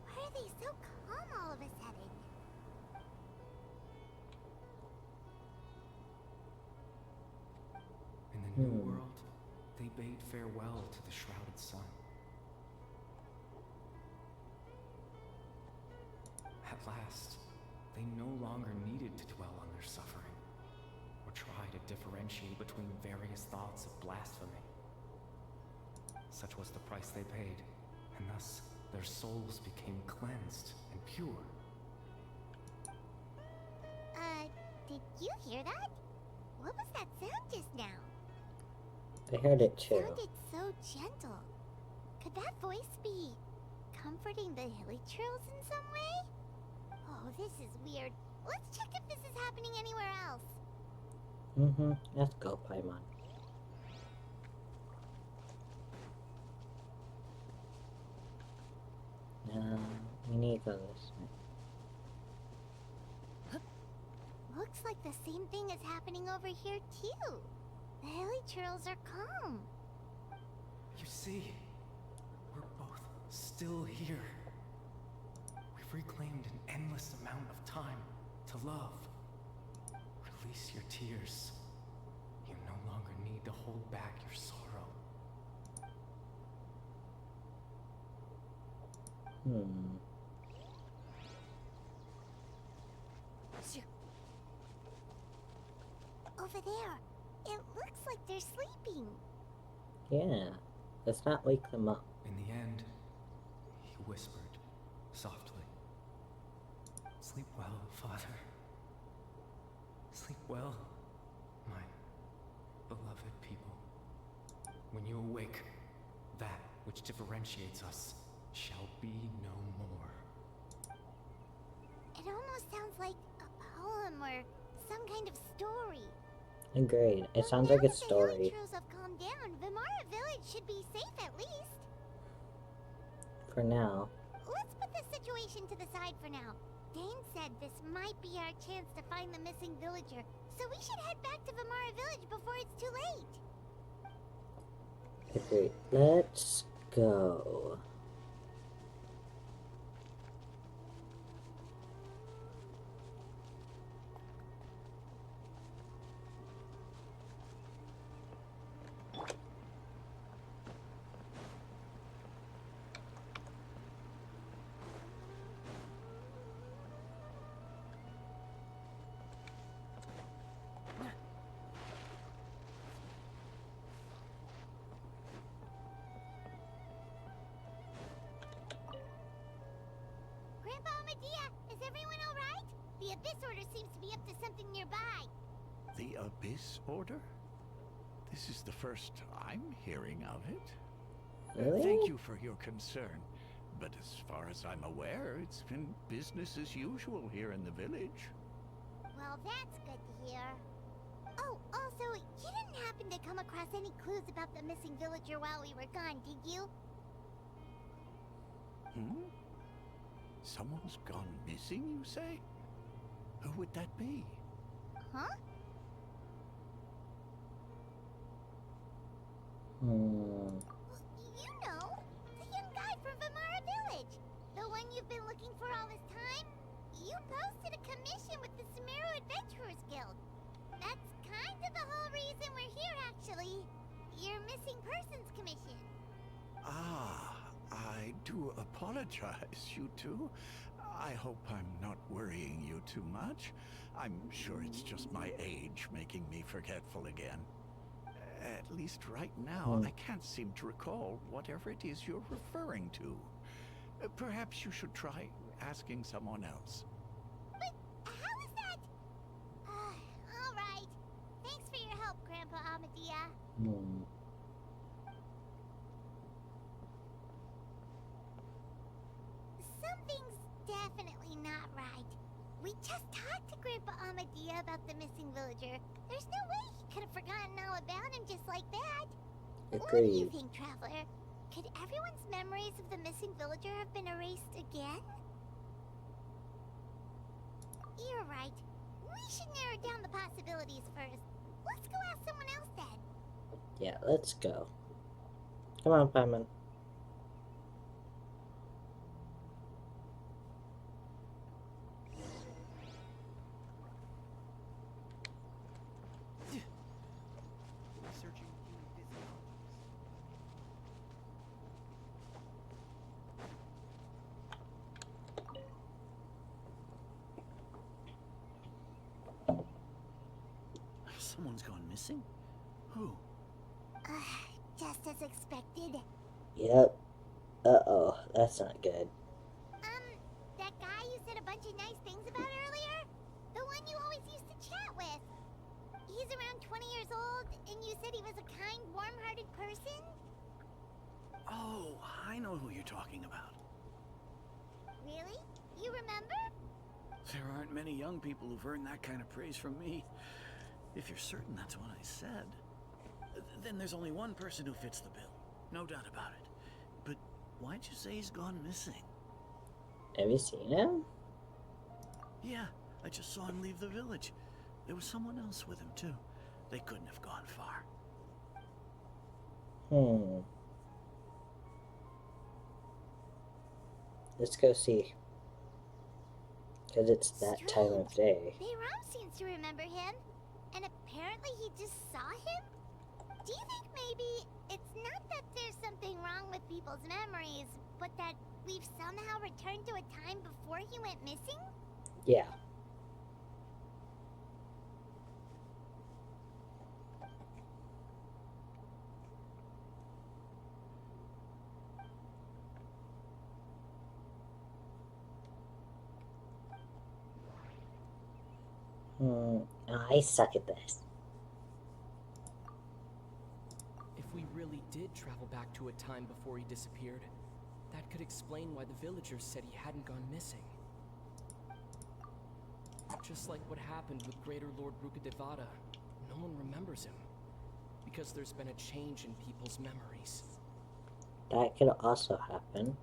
Why are they so calm all of a sudden? In the new world, they bade farewell to the shrouded sun. At last, they no longer needed to dwell on their suffering, or try to differentiate between various thoughts of blasphemy. Such was the price they paid, and thus their souls became cleansed and pure. Did you hear that? What was that sound just now? I heard it It too. sounded so gentle. Could that voice be comforting the villagers in some way? Oh, this is weird. Let's check if this is happening anywhere else. Let's go, Paimon. We need to go this way. Looks like the same thing is happening over here too. The villagers are calm. You see, we're both still here. We've reclaimed an endless amount of time to love. Release your tears. You no longer need to hold back your sorrow. Over there. It looks like they're sleeping. Yeah, let's not wake them up. In the end, he whispered softly, "Sleep well, Father. Sleep well, my beloved people. When you awake, that which differentiates us shall be no more." It almost sounds like a poem or some kind of story. Agreed. It Well, sounds now like a that the story. villagers have calmed down, Vimara Village should be safe at least. For now. Let's put this situation to the side for now. Dane said this might be our chance to find the missing villager, so we should head back to Vimara Village before it's too late. Agreed. Let's go. Grandpa Medea, is everyone alright? The Abyss Order seems to be up to something nearby. The Abyss Order? This is the first I'm hearing of it. Really? Thank you for your concern. But as far as I'm aware, it's been business as usual here in the village. Well, that's good to hear. Oh, also, you didn't happen to come across any clues about the missing villager while we were gone, did you? Someone's gone missing, you say? Who would that be? Huh? You know, the young guy from Vimara Village. The one you've been looking for all this time. You posted a commission with the Sumeru Adventurers Guild. That's kind of the whole reason we're here, actually. Your missing persons commission. Ah, I do apologize, you two. I hope I'm not worrying you too much. I'm sure it's just my age making me forgetful again. At least right now, I can't seem to recall whatever it is you're referring to. Perhaps you should try asking someone else. But how is that? All right. Thanks for your help, Grandpa Amadea. Something's definitely not right. We just talked to Grandpa Amadea about the missing villager. There's no way he could have forgotten all about him just like that. What do you Agreed. think, Traveler? Could everyone's memories of the missing villager have been erased again? You're right. We should narrow down the possibilities first. Let's go ask someone else then. Yeah, let's go. Come on, Paimon. Researching human physiology. Someone's gone missing? Who? Just as expected. Yep. Uh-oh, that's not good. That guy you said a bunch of nice things about earlier? The one you always used to chat with. He's around 20 years old, and you said he was a kind, warm-hearted person? Oh, I know who you're talking about. Really? You remember? There aren't many young people who've earned that kind of praise from me. If you're certain that's what I said, then there's only one person who fits the bill. No doubt about it. But why'd you say he's gone missing? Have you seen him? Yeah, I just saw him leave the village. There was someone else with him, too. They couldn't have gone far. Let's go see. Because it's that time of day. Bayram seems to remember him. And apparently he just saw him? Do you think maybe it's not that there's something wrong with people's memories, but that we've somehow returned to a time before he went missing? Yeah. I suck at this. If we really did travel back to a time before he disappeared, that could explain why the villagers said he hadn't gone missing. Just like what happened with Greater Lord Rukadevada, no one remembers him. Because there's been a change in people's memories. That could also happen.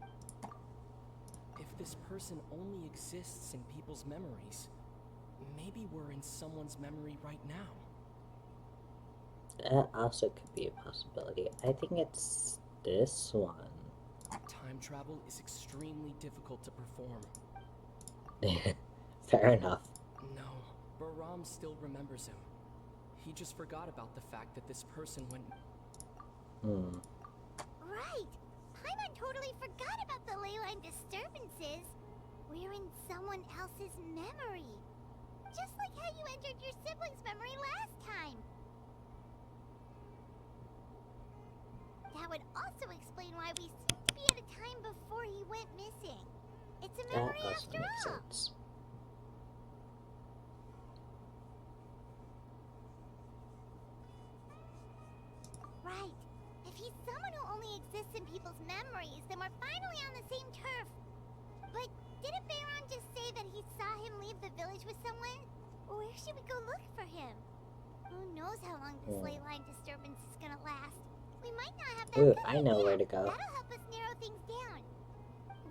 If this person only exists in people's memories, maybe we're in someone's memory right now. That also could be a possibility. I think it's this one. Time travel is extremely difficult to perform. Fair enough. No, Baram still remembers him. He just forgot about the fact that this person went... Right! Paimon totally forgot about the leyline disturbances. We're in someone else's memory. Just like how you entered your sibling's memory last time. That would also explain why we seem to be at a time before he went missing. It's a That memory also after makes all. sense. Right. If he's someone who only exists in people's memories, then we're finally on the same turf. But didn't Bayron just say that he saw him leave the village with someone? Where should we go look for him? Who knows how long this ley line disturbance is gonna last? We might not have that Ooh, good I know idea. where to go. That'll help us narrow things down.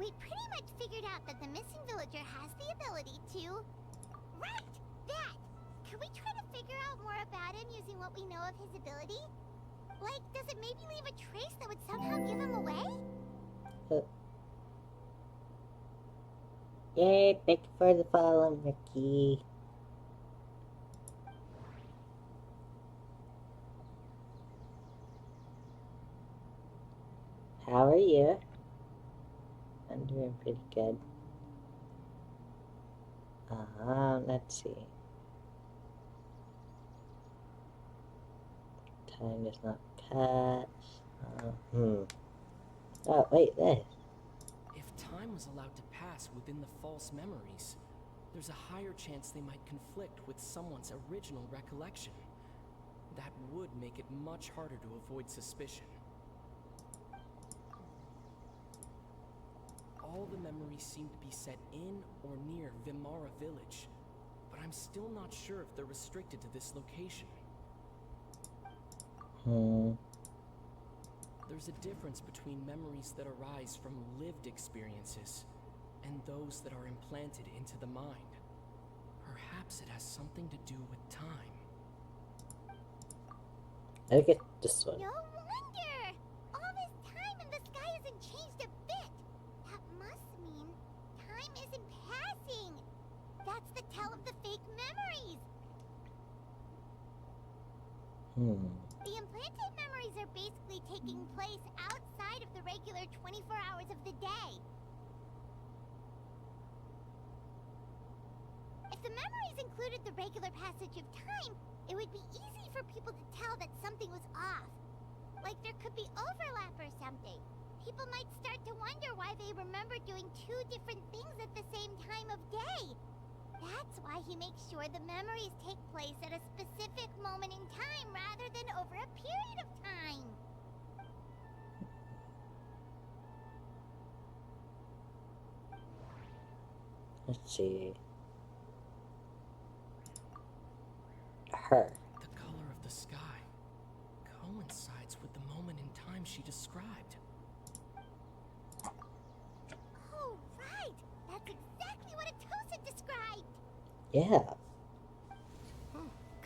We pretty much figured out that the missing villager has the ability to... Right! That! Could we try to figure out more about him using what we know of his ability? Like, does it maybe leave a trace that would somehow give him away? Yay, thank you for the follow, Mickey. How are you? I'm doing pretty good. Let's see. Time does not pass. Oh, wait, this. If time was allowed to pass within the false memories, there's a higher chance they might conflict with someone's original recollection. That would make it much harder to avoid suspicion. All the memories seem to be set in or near Vimara village, but I'm still not sure if they're restricted to this location. There's a difference between memories that arise from lived experiences and those that are implanted into the mind. Perhaps it has something to do with time. I get this one. No wonder! All this time and the sky hasn't changed a bit! That must mean time isn't passing! That's the tell of the fake memories! The implanted memories are basically taking place outside of the regular 24 hours of the day. If the memories included the regular passage of time, it would be easy for people to tell that something was off. Like there could be overlap or something. People might start to wonder why they remember doing two different things at the same time of day. That's why he makes sure the memories take place at a specific moment in time rather than over a period of time. Let's see. Her. The color of the sky coincides with the moment in time she described. Oh, right! That's exactly what Atosa described! Yeah.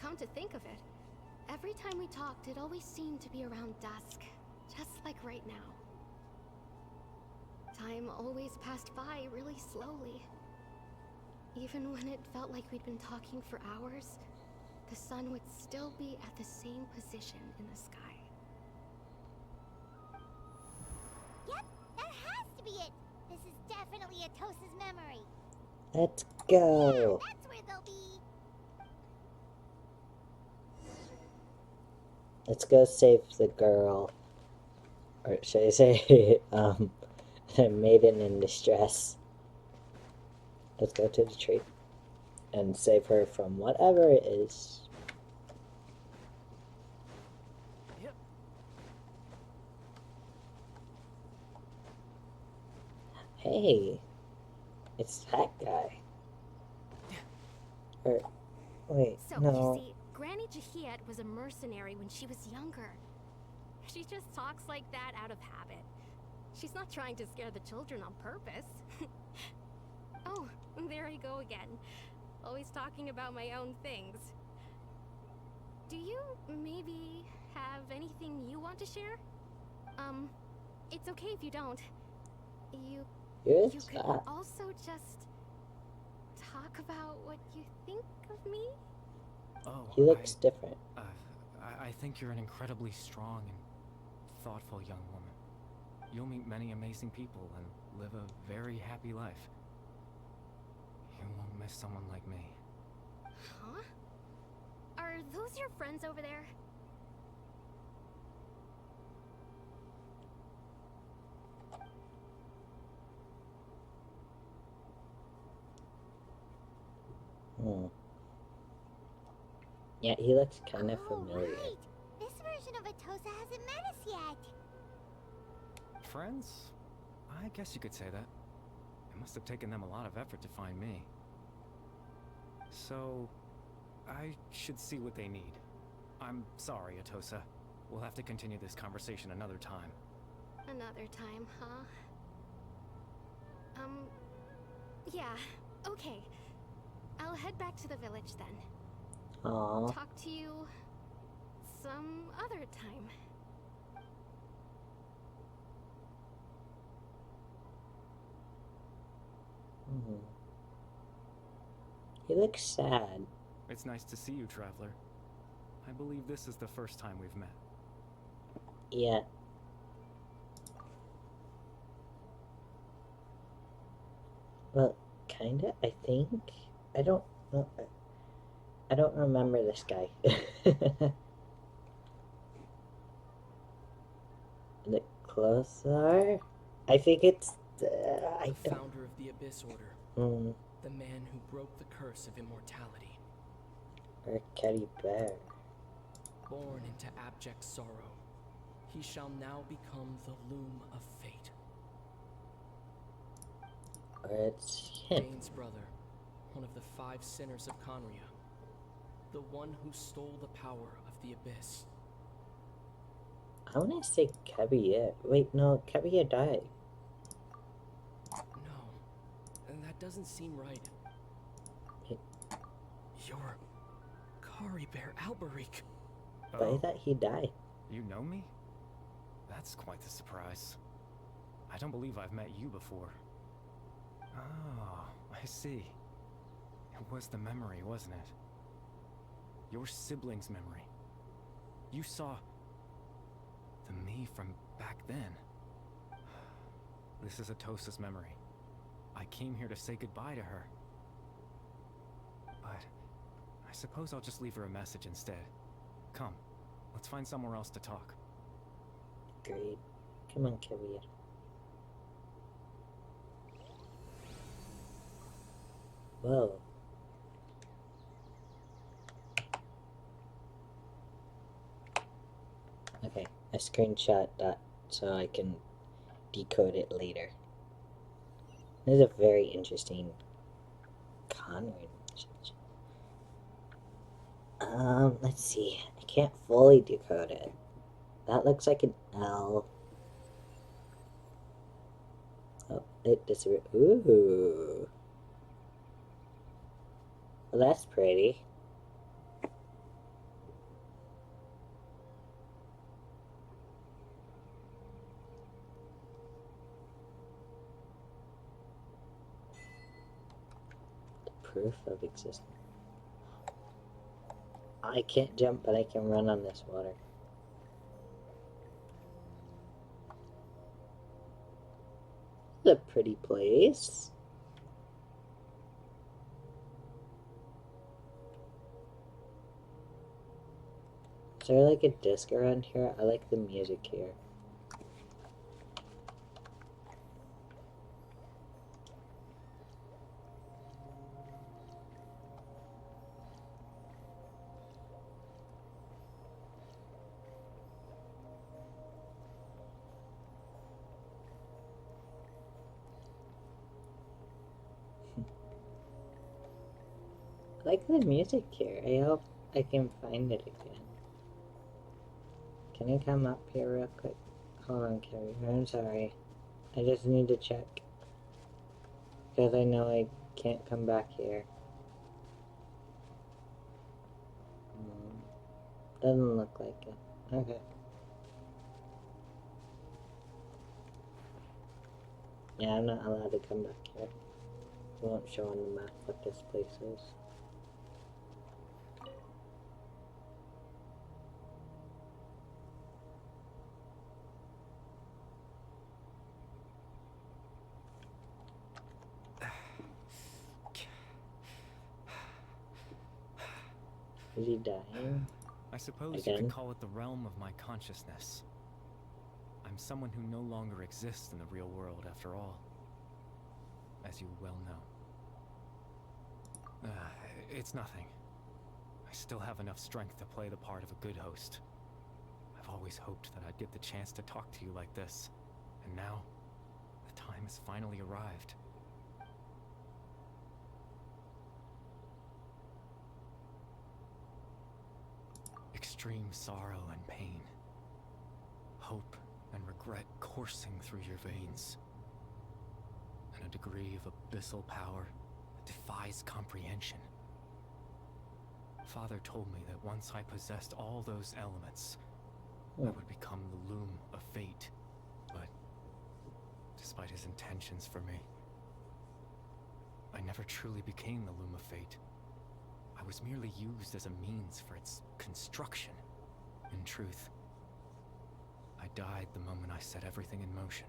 Come to think of it, every time we talked, it always seemed to be around dusk, just like right now. Time always passed by really slowly. Even when it felt like we'd been talking for hours, the sun would still be at the same position in the sky. Yep, that has to be it! This is definitely Atosa's memory. Let's Yeah, go. that's where they'll be. Let's go save the girl. Or should I say, maiden in distress. Let's go to the tree and save her from whatever it is. Yep. Hey, it's that guy. Or, wait, So, no. you see, Granny Jahiet was a mercenary when she was younger. She just talks like that out of habit. She's not trying to scare the children on purpose. Oh, there I go again. Always talking about my own things. Do you maybe have anything you want to share? It's okay if you don't. You You're could that. also just talk about what you think of me? Oh, He looks different. I think you're an incredibly strong and thoughtful young woman. You'll meet many amazing people and live a very happy life. You won't miss someone like me. Huh? Are those your friends over there? Yeah, he looks kind of Oh, familiar. right! This version of Atosa hasn't met us yet. Friends? I guess you could say that. It must have taken them a lot of effort to find me. So, I should see what they need. I'm sorry, Atosa. We'll have to continue this conversation another time. Another time, huh? Yeah, okay. I'll head back to the village then. Aww. Talk to you some other time. He looks sad. It's nice to see you, Traveler. I believe this is the first time we've met. Yeah. Well, kinda, I think. I don't know. I don't remember this guy. The closer? I think it's I The don't. founder of the Abyss Order. Hmm. The man who broke the curse of immortality. Or Teddy Bear. Born into abject sorrow, he shall now become the loom of fate. Or it's him. Dane's brother, one of the 5 sinners of Conria. The one who stole the power of the Abyss. I wanna say Kaguya. Wait, no, Kaguya died. No, and that doesn't seem right. It- You're Kari Bear Alberic. But I thought he died. You know me? That's quite the surprise. I don't believe I've met you before. Oh, I see. It was the memory, wasn't it? Your sibling's memory. You saw the me from back then. This is Atosa's memory. I came here to say goodbye to her. but I suppose I'll just leave her a message instead. Come, let's find somewhere else to talk. Great. Come on, Kavir. Whoa. Okay, I screenshot that so I can decode it later. This is a very interesting con relationship. Let's see. I can't fully decode it. That looks like an L. Oh, it disappeared. Ooh. Well, that's pretty. The proof of existence. I can't jump, but I can run on this water. It's a pretty place. Is there like a disc around here? I like the music here. I like the music here. I hope I can find it again. Can you come up here real quick? Hold on, Carrie. I'm sorry. I just need to check. Because I know I can't come back here. Doesn't look like it. Okay. Yeah, I'm not allowed to come back here. It won't show on the map what this place is. Is he dying? I suppose Again? you could call it the realm of my consciousness. I'm someone who no longer exists in the real world, after all. As you well know. It's nothing. I still have enough strength to play the part of a good host. I've always hoped that I'd get the chance to talk to you like this. And now, the time has finally arrived. Extreme sorrow and pain. Hope and regret coursing through your veins. And a degree of abyssal power that defies comprehension. Father told me that once I possessed all those elements, I would become the loom of fate. But despite his intentions for me, I never truly became the loom of fate. I was merely used as a means for its construction. In truth, I died the moment I set everything in motion.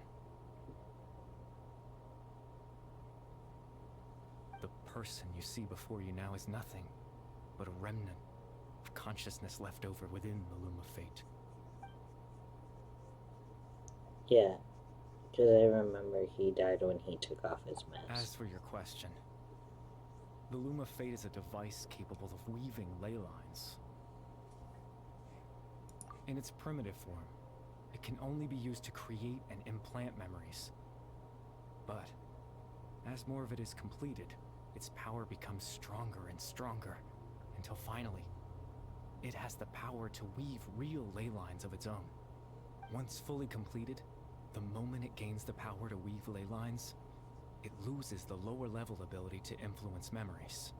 The person you see before you now is nothing but a remnant of consciousness left over within the loom of fate. Yeah, because I remember he died when he took off his mask. As for your question, the loom of fate is a device capable of weaving ley lines. In its primitive form, it can only be used to create and implant memories. But as more of it is completed, its power becomes stronger and stronger, until finally, it has the power to weave real ley lines of its own. Once fully completed, the moment it gains the power to weave ley lines, it loses the lower level ability to influence memories.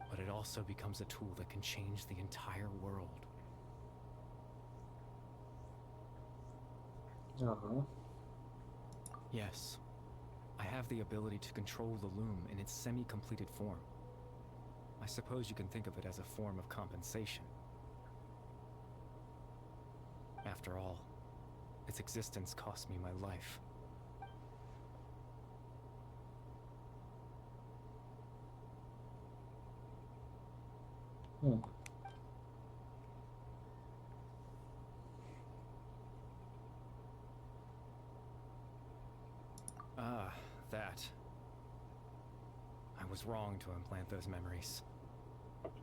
But it also becomes a tool that can change the entire world. Uh-huh. Yes, I have the ability to control the loom in its semi-completed form. I suppose you can think of it as a form of compensation. After all, its existence cost me my life. Hmm. Ah, that. I was wrong to implant those memories.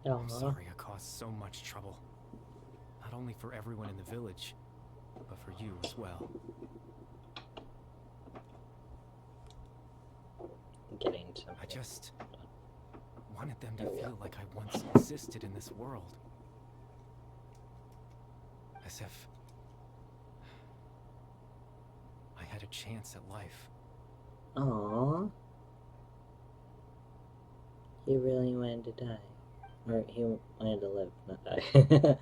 I'm Aww. sorry I caused so much trouble. Not only for everyone in the village, but for you as well. Getting something. I just wanted them to feel like I once existed in this world. As if I had a chance at life. Aww. He really wanted to die. Or he wanted to live, not die.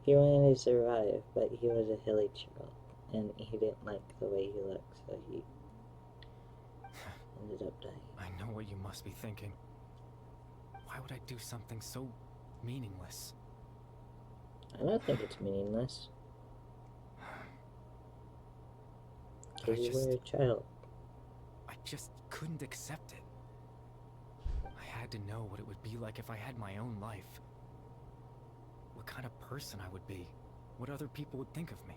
He wanted to survive, but he was a hilly child. And he didn't like the way he looked, so he ended up dying. I know what you must be thinking. Why would I do something so meaningless? I don't think it's meaningless. Because you were a child. I just couldn't accept it. I had to know what it would be like if I had my own life. What kind of person I would be. What other people would think of me.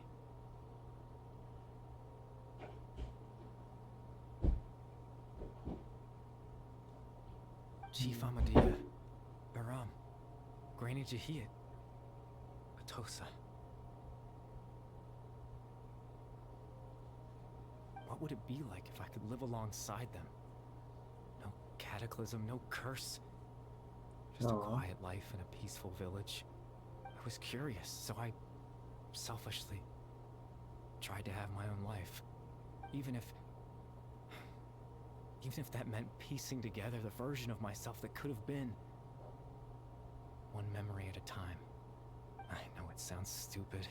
Chief Amadia, Baram, Granny Jahiyat, Atosa. What would it be like if I could live alongside them? No cataclysm, no curse. Just a quiet life in a peaceful village. I was curious, so I selfishly tried to have my own life. Even if that meant piecing together the version of myself that could have been. One memory at a time. I know it sounds stupid.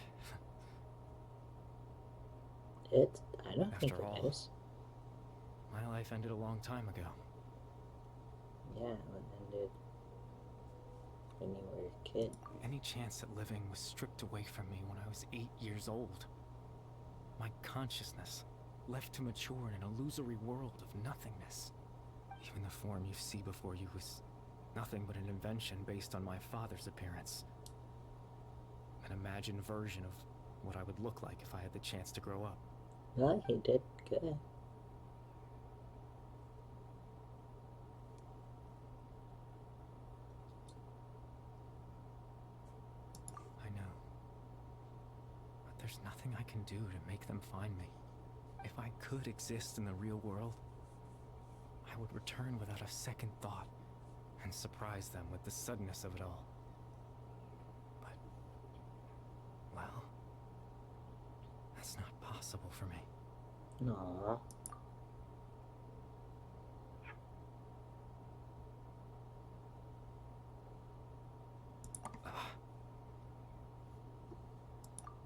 I don't think After it all, is. my life ended a long time ago. Yeah, it ended when you were a kid. Any chance at living was stripped away from me when I was 8 years old. My consciousness left to mature in an illusory world of nothingness. Even the form you see before you was nothing but an invention based on my father's appearance. An imagined version of what I would look like if I had the chance to grow up. Well, he did good. I know. But there's nothing I can do to make them find me. If I could exist in the real world, I would return without a second thought and surprise them with the suddenness of it all. But, well, that's not possible for me. Aww.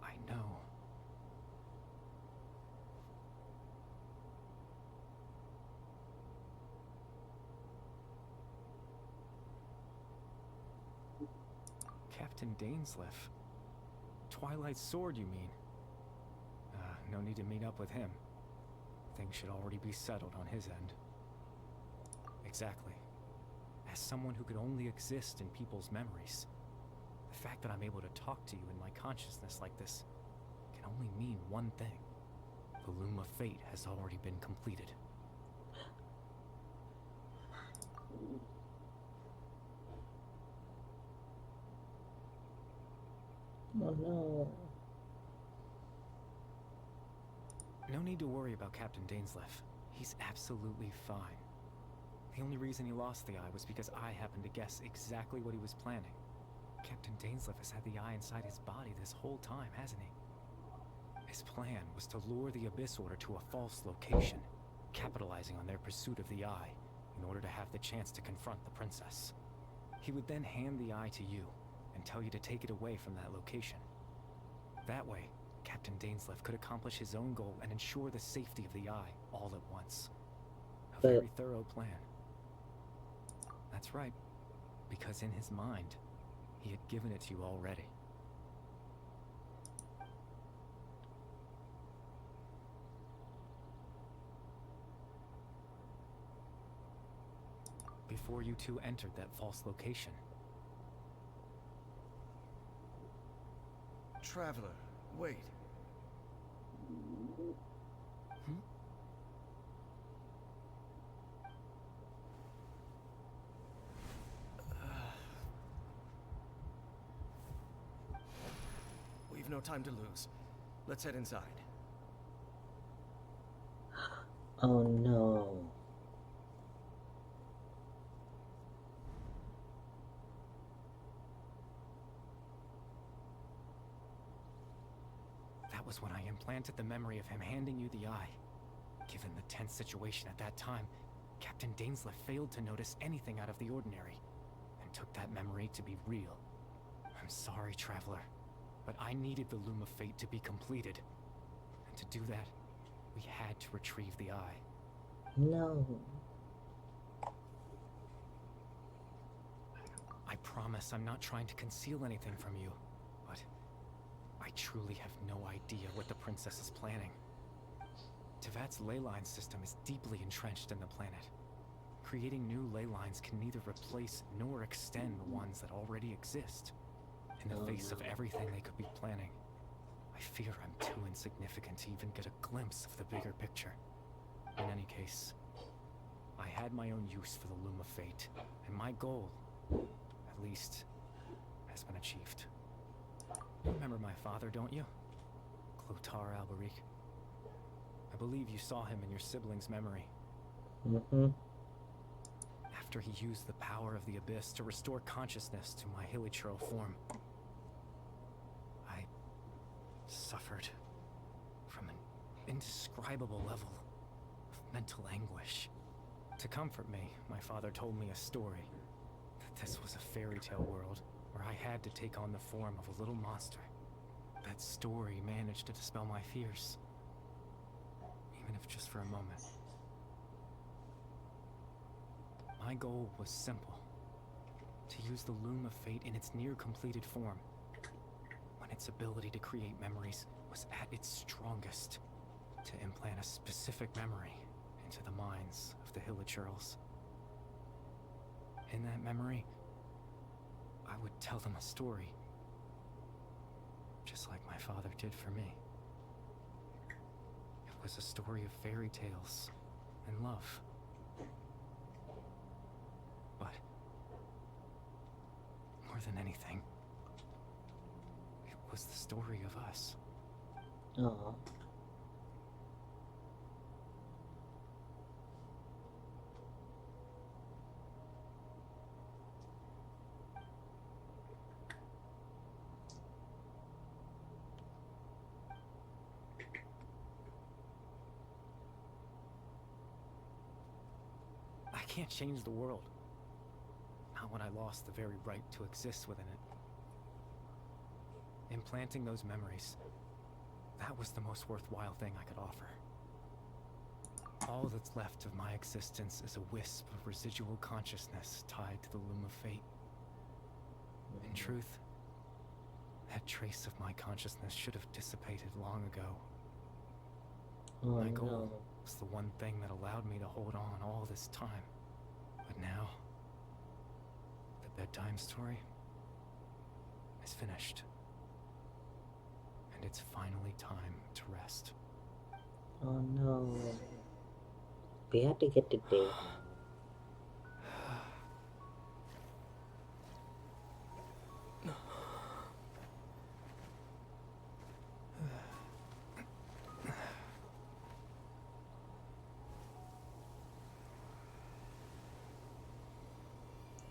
I know. Captain Dainsleif. Twilight's sword, you mean? No need to meet up with him. Things should already be settled on his end. Exactly. As someone who could only exist in people's memories, the fact that I'm able to talk to you in my consciousness like this can only mean one thing. The loom of fate has already been completed. Oh no. No need to worry about Captain Dainsleif. He's absolutely fine. The only reason he lost the eye was because I happened to guess exactly what he was planning. Captain Dainsleif has had the eye inside his body this whole time, hasn't he? His plan was to lure the Abyss Order to a false location, capitalizing on their pursuit of the eye in order to have the chance to confront the princess. He would then hand the eye to you and tell you to take it away from that location. That way, Captain Dainsleif could accomplish his own goal and ensure the safety of the eye all at once. A very thorough plan. That's right, because in his mind, he had given it to you already. Before you two entered that false location, Traveler, wait. We've no time to lose. Let's head inside. Oh no. That was when I implanted the memory of him handing you the eye. Given the tense situation at that time, Captain Dainsleif failed to notice anything out of the ordinary, and took that memory to be real. I'm sorry, Traveler, but I needed the Loom of Fate to be completed. And to do that, we had to retrieve the eye. No. I promise I'm not trying to conceal anything from you, but I truly have no idea what the princess is planning. Tevat's ley line system is deeply entrenched in the planet. Creating new ley lines can neither replace nor extend the ones that already exist. In the face of everything they could be planning, I fear I'm too insignificant to even get a glimpse of the bigger picture. In any case, I had my own use for the Loom of Fate, and my goal, at least, has been achieved. You remember my father, don't you? Clotar Alberic. I believe you saw him in your sibling's memory. Mm-hmm. After he used the power of the Abyss to restore consciousness to my hilichurl form, I suffered from an indescribable level of mental anguish. To comfort me, my father told me a story, that this was a fairy tale world where I had to take on the form of a little monster. That story managed to dispel my fears, even if just for a moment. My goal was simple: to use the Loom of Fate in its near-completed form, when its ability to create memories was at its strongest, to implant a specific memory into the minds of the hilichurls. In that memory, I would tell them a story, just like my father did for me. It was a story of fairy tales and love. But more than anything, it was the story of us. Aww. I can't change the world. Not when I lost the very right to exist within it. Implanting those memories, that was the most worthwhile thing I could offer. All that's left of my existence is a wisp of residual consciousness tied to the Loom of Fate. In truth, that trace of my consciousness should have dissipated long ago. Oh My goal no. was the one thing that allowed me to hold on all this time. But now, the bedtime story is finished. And it's finally time to rest. Oh no. We have to get to date.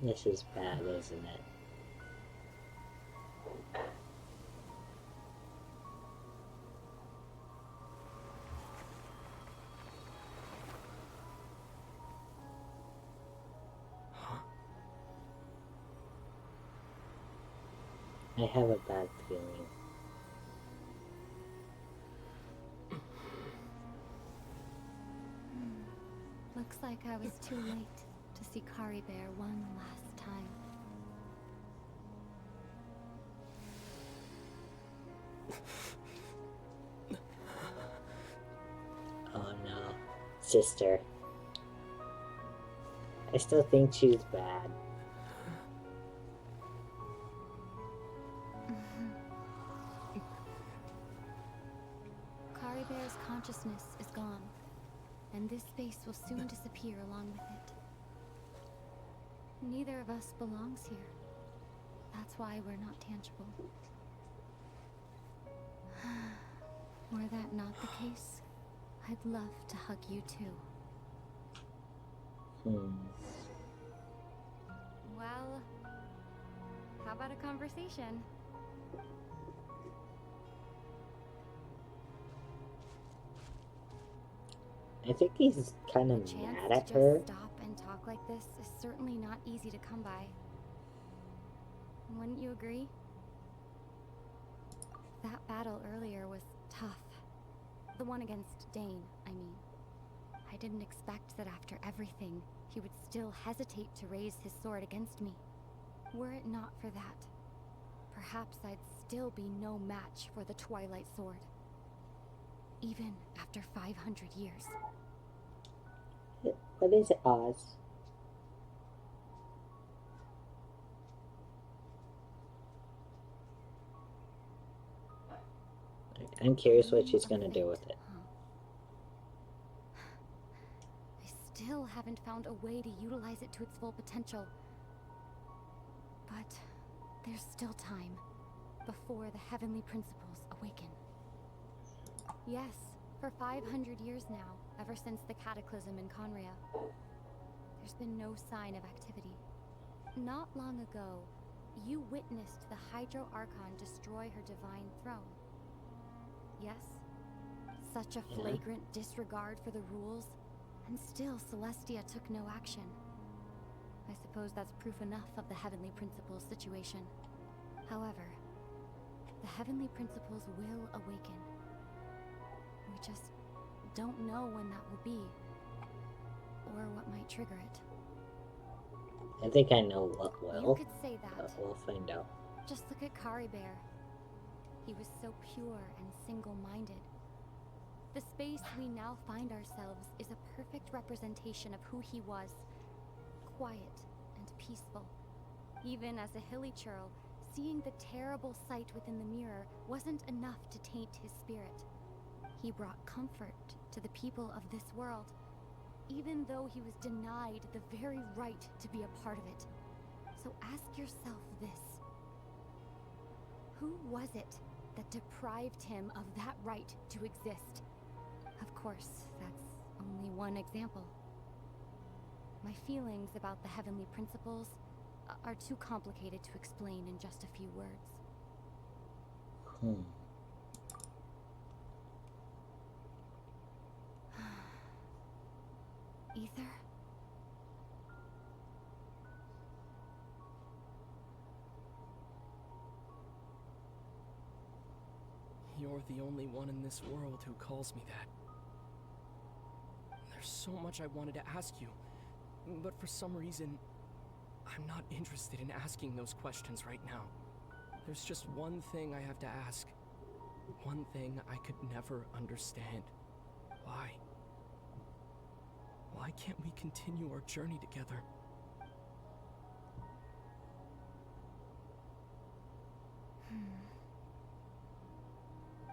This is bad, isn't it? I have a bad feeling. Looks like I was too late to see Kari Bear one last time. Oh no. Sister. I still think she's bad. Bear's consciousness is gone, and this space will soon disappear along with it. Neither of us belongs here. That's why we're not tangible. Were that not the case, I'd love to hug you too. Well, how about a conversation? I think he's kind of A chance mad to at her. just stop and talk like this is certainly not easy to come by. Wouldn't you agree? That battle earlier was tough. The one against Dane, I mean. I didn't expect that after everything, he would still hesitate to raise his sword against me. Were it not for that, perhaps I'd still be no match for the Twilight Sword. Even after 500 years. What is it, Oz? I'm curious what she's gonna do with it. I still haven't found a way to utilize it to its full potential. But there's still time before the heavenly principles awaken. Yes, for 500 years now, ever since the cataclysm in Conria, there's been no sign of activity. Not long ago, you witnessed the Hydro Archon destroy her divine throne. Yes? Such a flagrant disregard for the rules, and still Celestia took no action. I suppose that's proof enough of the Heavenly Principles situation. However, the Heavenly Principles will awaken. We just don't know when that will be, or what might trigger it. I think I know what will. You could say that. But we'll find out. Just look at Kari Bear. He was so pure and single-minded. The space we now find ourselves is a perfect representation of who he was. Quiet and peaceful. Even as a hilly churl, seeing the terrible sight within the mirror wasn't enough to taint his spirit. He brought comfort to the people of this world, even though he was denied the very right to be a part of it. So ask yourself this. Who was it that deprived him of that right to exist? Of course, that's only one example. My feelings about the Heavenly Principles are too complicated to explain in just a few words. Ether? You're the only one in this world who calls me that. There's so much I wanted to ask you, but for some reason, I'm not interested in asking those questions right now. There's just one thing I have to ask. One thing I could never understand. Why? Why can't we continue our journey together?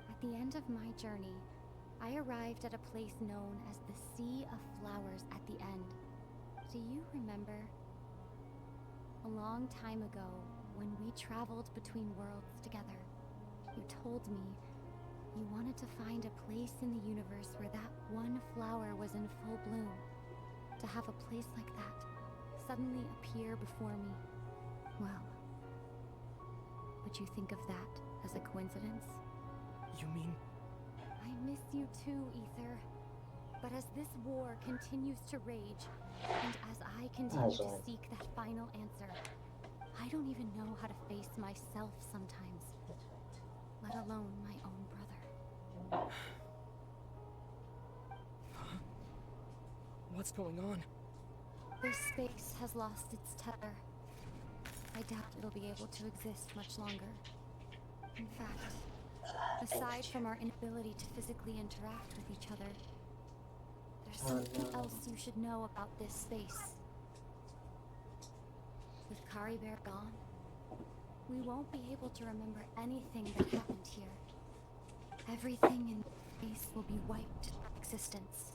At the end of my journey, I arrived at a place known as the Sea of Flowers at the end. Do you remember? A long time ago, when we traveled between worlds together, you told me you wanted to find a place in the universe where that one flower was in full bloom. To have a place like that suddenly appear before me. Well, would you think of that as a coincidence? You mean... I miss you too, Ether. But as this war continues to rage, and as I continue to seek that final answer, I don't even know how to face myself sometimes, let alone my own brother. What's going on? This space has lost its tether. I doubt it'll be able to exist much longer. In fact, aside from our inability to physically interact with each other, there's something else you should know about this space. With Kari Bear gone, we won't be able to remember anything that happened here. Everything in Space will be wiped from existence,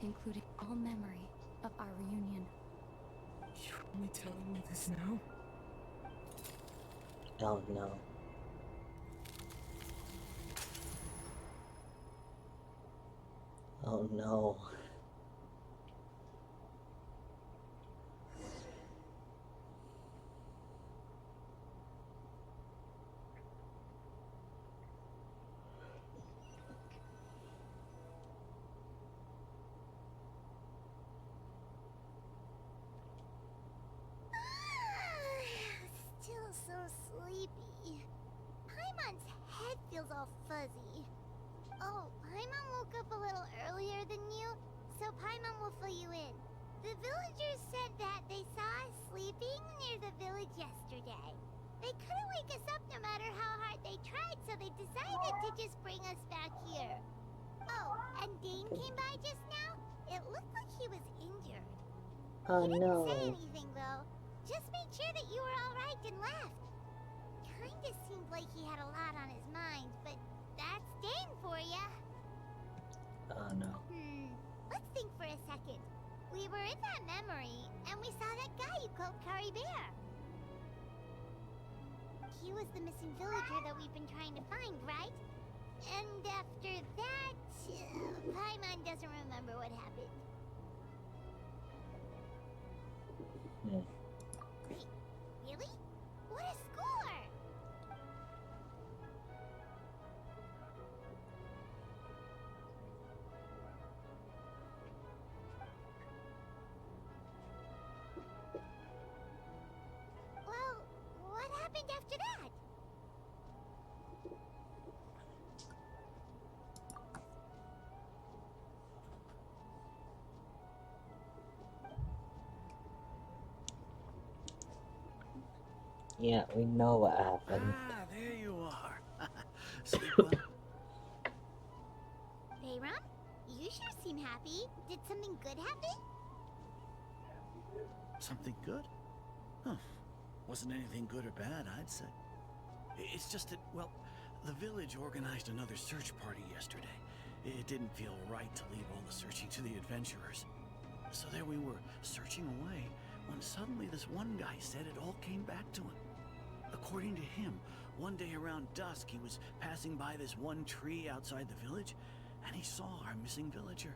including all memory of our reunion. You're only telling me this now? Oh no. Oh no. Still so sleepy. Paimon's head feels all fuzzy. Oh, Paimon woke up a little earlier than you, so Paimon will fill you in. The villagers said that they saw us sleeping near the village yesterday. They couldn't wake us up no matter how hard they tried, so they decided to just bring us back here. Oh, and Dane came by just now. It looked like he was injured. Oh He didn't say no. anything though. Just made sure that you were alright and left. Kinda seemed like he had a lot on his mind, but that's Dane for ya. Oh no. Let's think for a second. We were in that memory, and we saw that guy you called Kari Bear. He was the missing villager that we've been trying to find, right? And after that, Paimon doesn't remember what happened. Hmm. Wait, really? What a score! Well, what happened after that? Yeah, we know what happened. Ah, there you are. Sleep well? Bayram, you sure seem happy. Did something good happen? Something good? Huh. Wasn't anything good or bad, I'd say. It's just that, well, the village organized another search party yesterday. It didn't feel right to leave all the searching to the adventurers. So there we were, searching away, when suddenly this one guy said it all came back to him. According to him, one day around dusk he was passing by this one tree outside the village, and he saw our missing villager.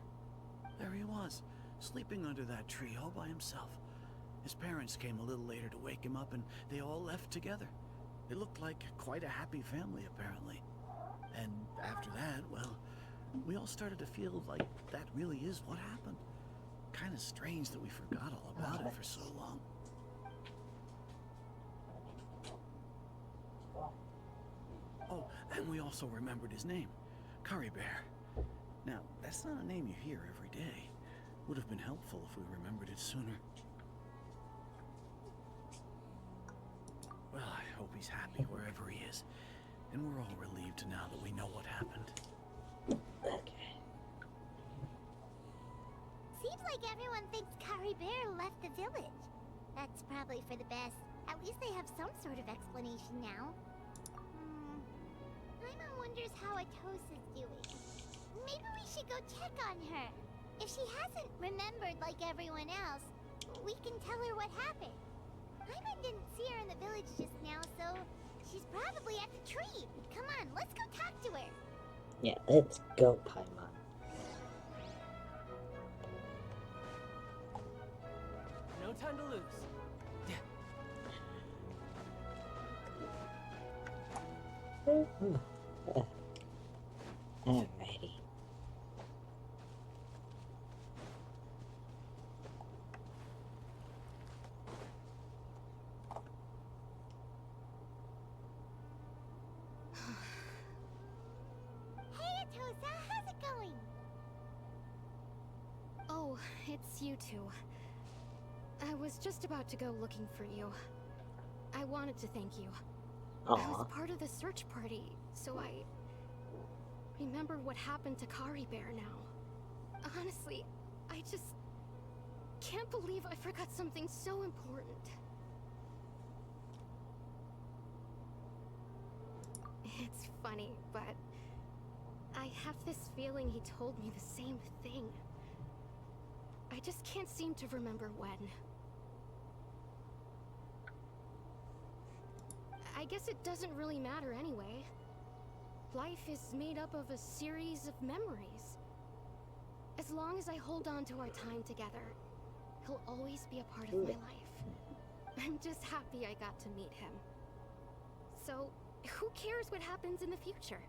There he was, sleeping under that tree all by himself. His parents came a little later to wake him up, and they all left together. They looked like quite a happy family, apparently. And after that, well, we all started to feel like that really is what happened. Kind of strange that we forgot all about it for so long. Oh, and we also remembered his name, Kari Bear. Now, that's not a name you hear every day. Would have been helpful if we remembered it sooner. Well, I hope he's happy wherever he is. And we're all relieved now that we know what happened. Okay. Seems like everyone thinks Kari Bear left the village. That's probably for the best. At least they have some sort of explanation now. Paimon wonders how Atosa's doing. Maybe we should go check on her. If she hasn't remembered like everyone else, we can tell her what happened. Paimon didn't see her in the village just now, so she's probably at the tree. Come on, let's go talk to her. Yeah, let's go, Paimon. No time to lose. Alrighty. Hey, Atosa, how's it going? Oh, it's you two. I was just about to go looking for you. I wanted to thank you. I was Aw. part of the search party, so I remembered what happened to Kari Bear now. Honestly, I just can't believe I forgot something so important. It's funny, but I have this feeling he told me the same thing. I just can't seem to remember when. I guess it doesn't really matter anyway. Life is made up of a series of memories. As long as I hold on to our time together, he'll always be a part of my life. I'm just happy I got to meet him. So, who cares what happens in the future,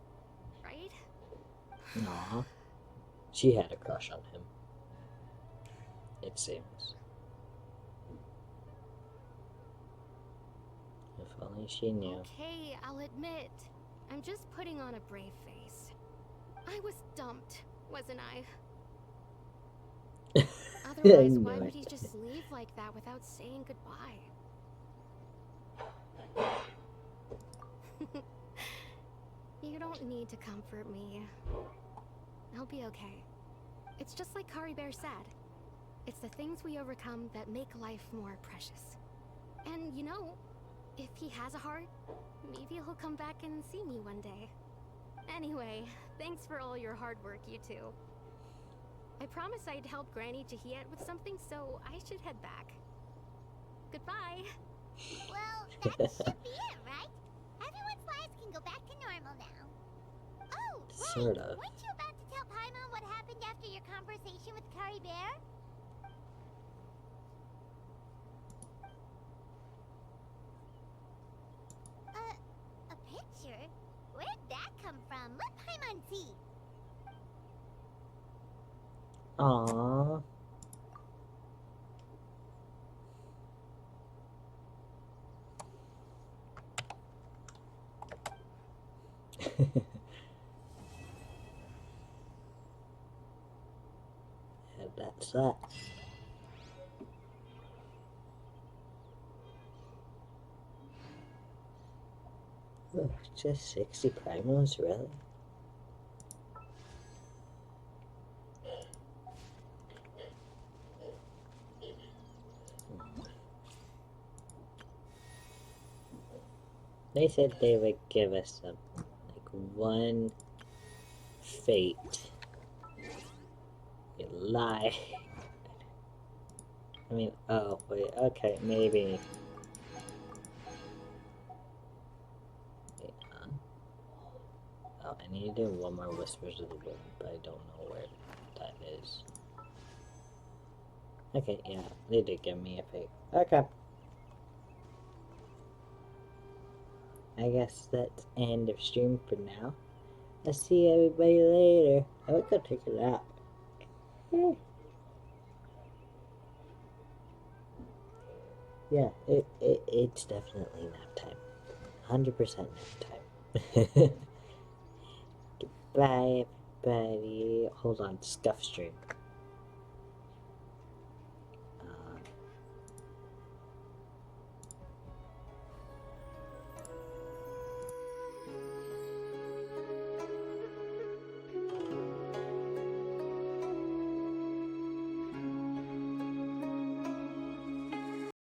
right? Aw. She had a crush on him. It seems. If only she knew. Okay, I'll admit. I'm just putting on a brave face. I was dumped, wasn't I? Otherwise, why would he just leave like that without saying goodbye? You don't need to comfort me. I'll be okay. It's just like Kari Bear said. It's the things we overcome that make life more precious. And you know, if he has a heart, maybe he'll come back and see me one day. Anyway, thanks for all your hard work, you two. I promised I'd help Granny Jahiet with something, so I should head back. Goodbye. Well, that should be it, right? Everyone's lives can go back to normal now. Oh, right. Sort of. Weren't you about to tell Paimon what happened after your conversation with Kari Bear? A picture? Where'd that come from? Let Paimon see. Aww. And that's that. Oh, just 60 primos, really? They said they would give us some, like, one fate. You lie. I mean, oh, wait, okay, maybe. Wait, oh, I need to do one more Whispers of the Wind, but I don't know where that is. Okay, yeah, they did give me a fate. Okay. I guess that's end of stream for now. I'll see everybody later. I would go take a nap. Yeah, it's definitely nap time. 100% nap time. Goodbye, everybody. Hold on, scuff stream.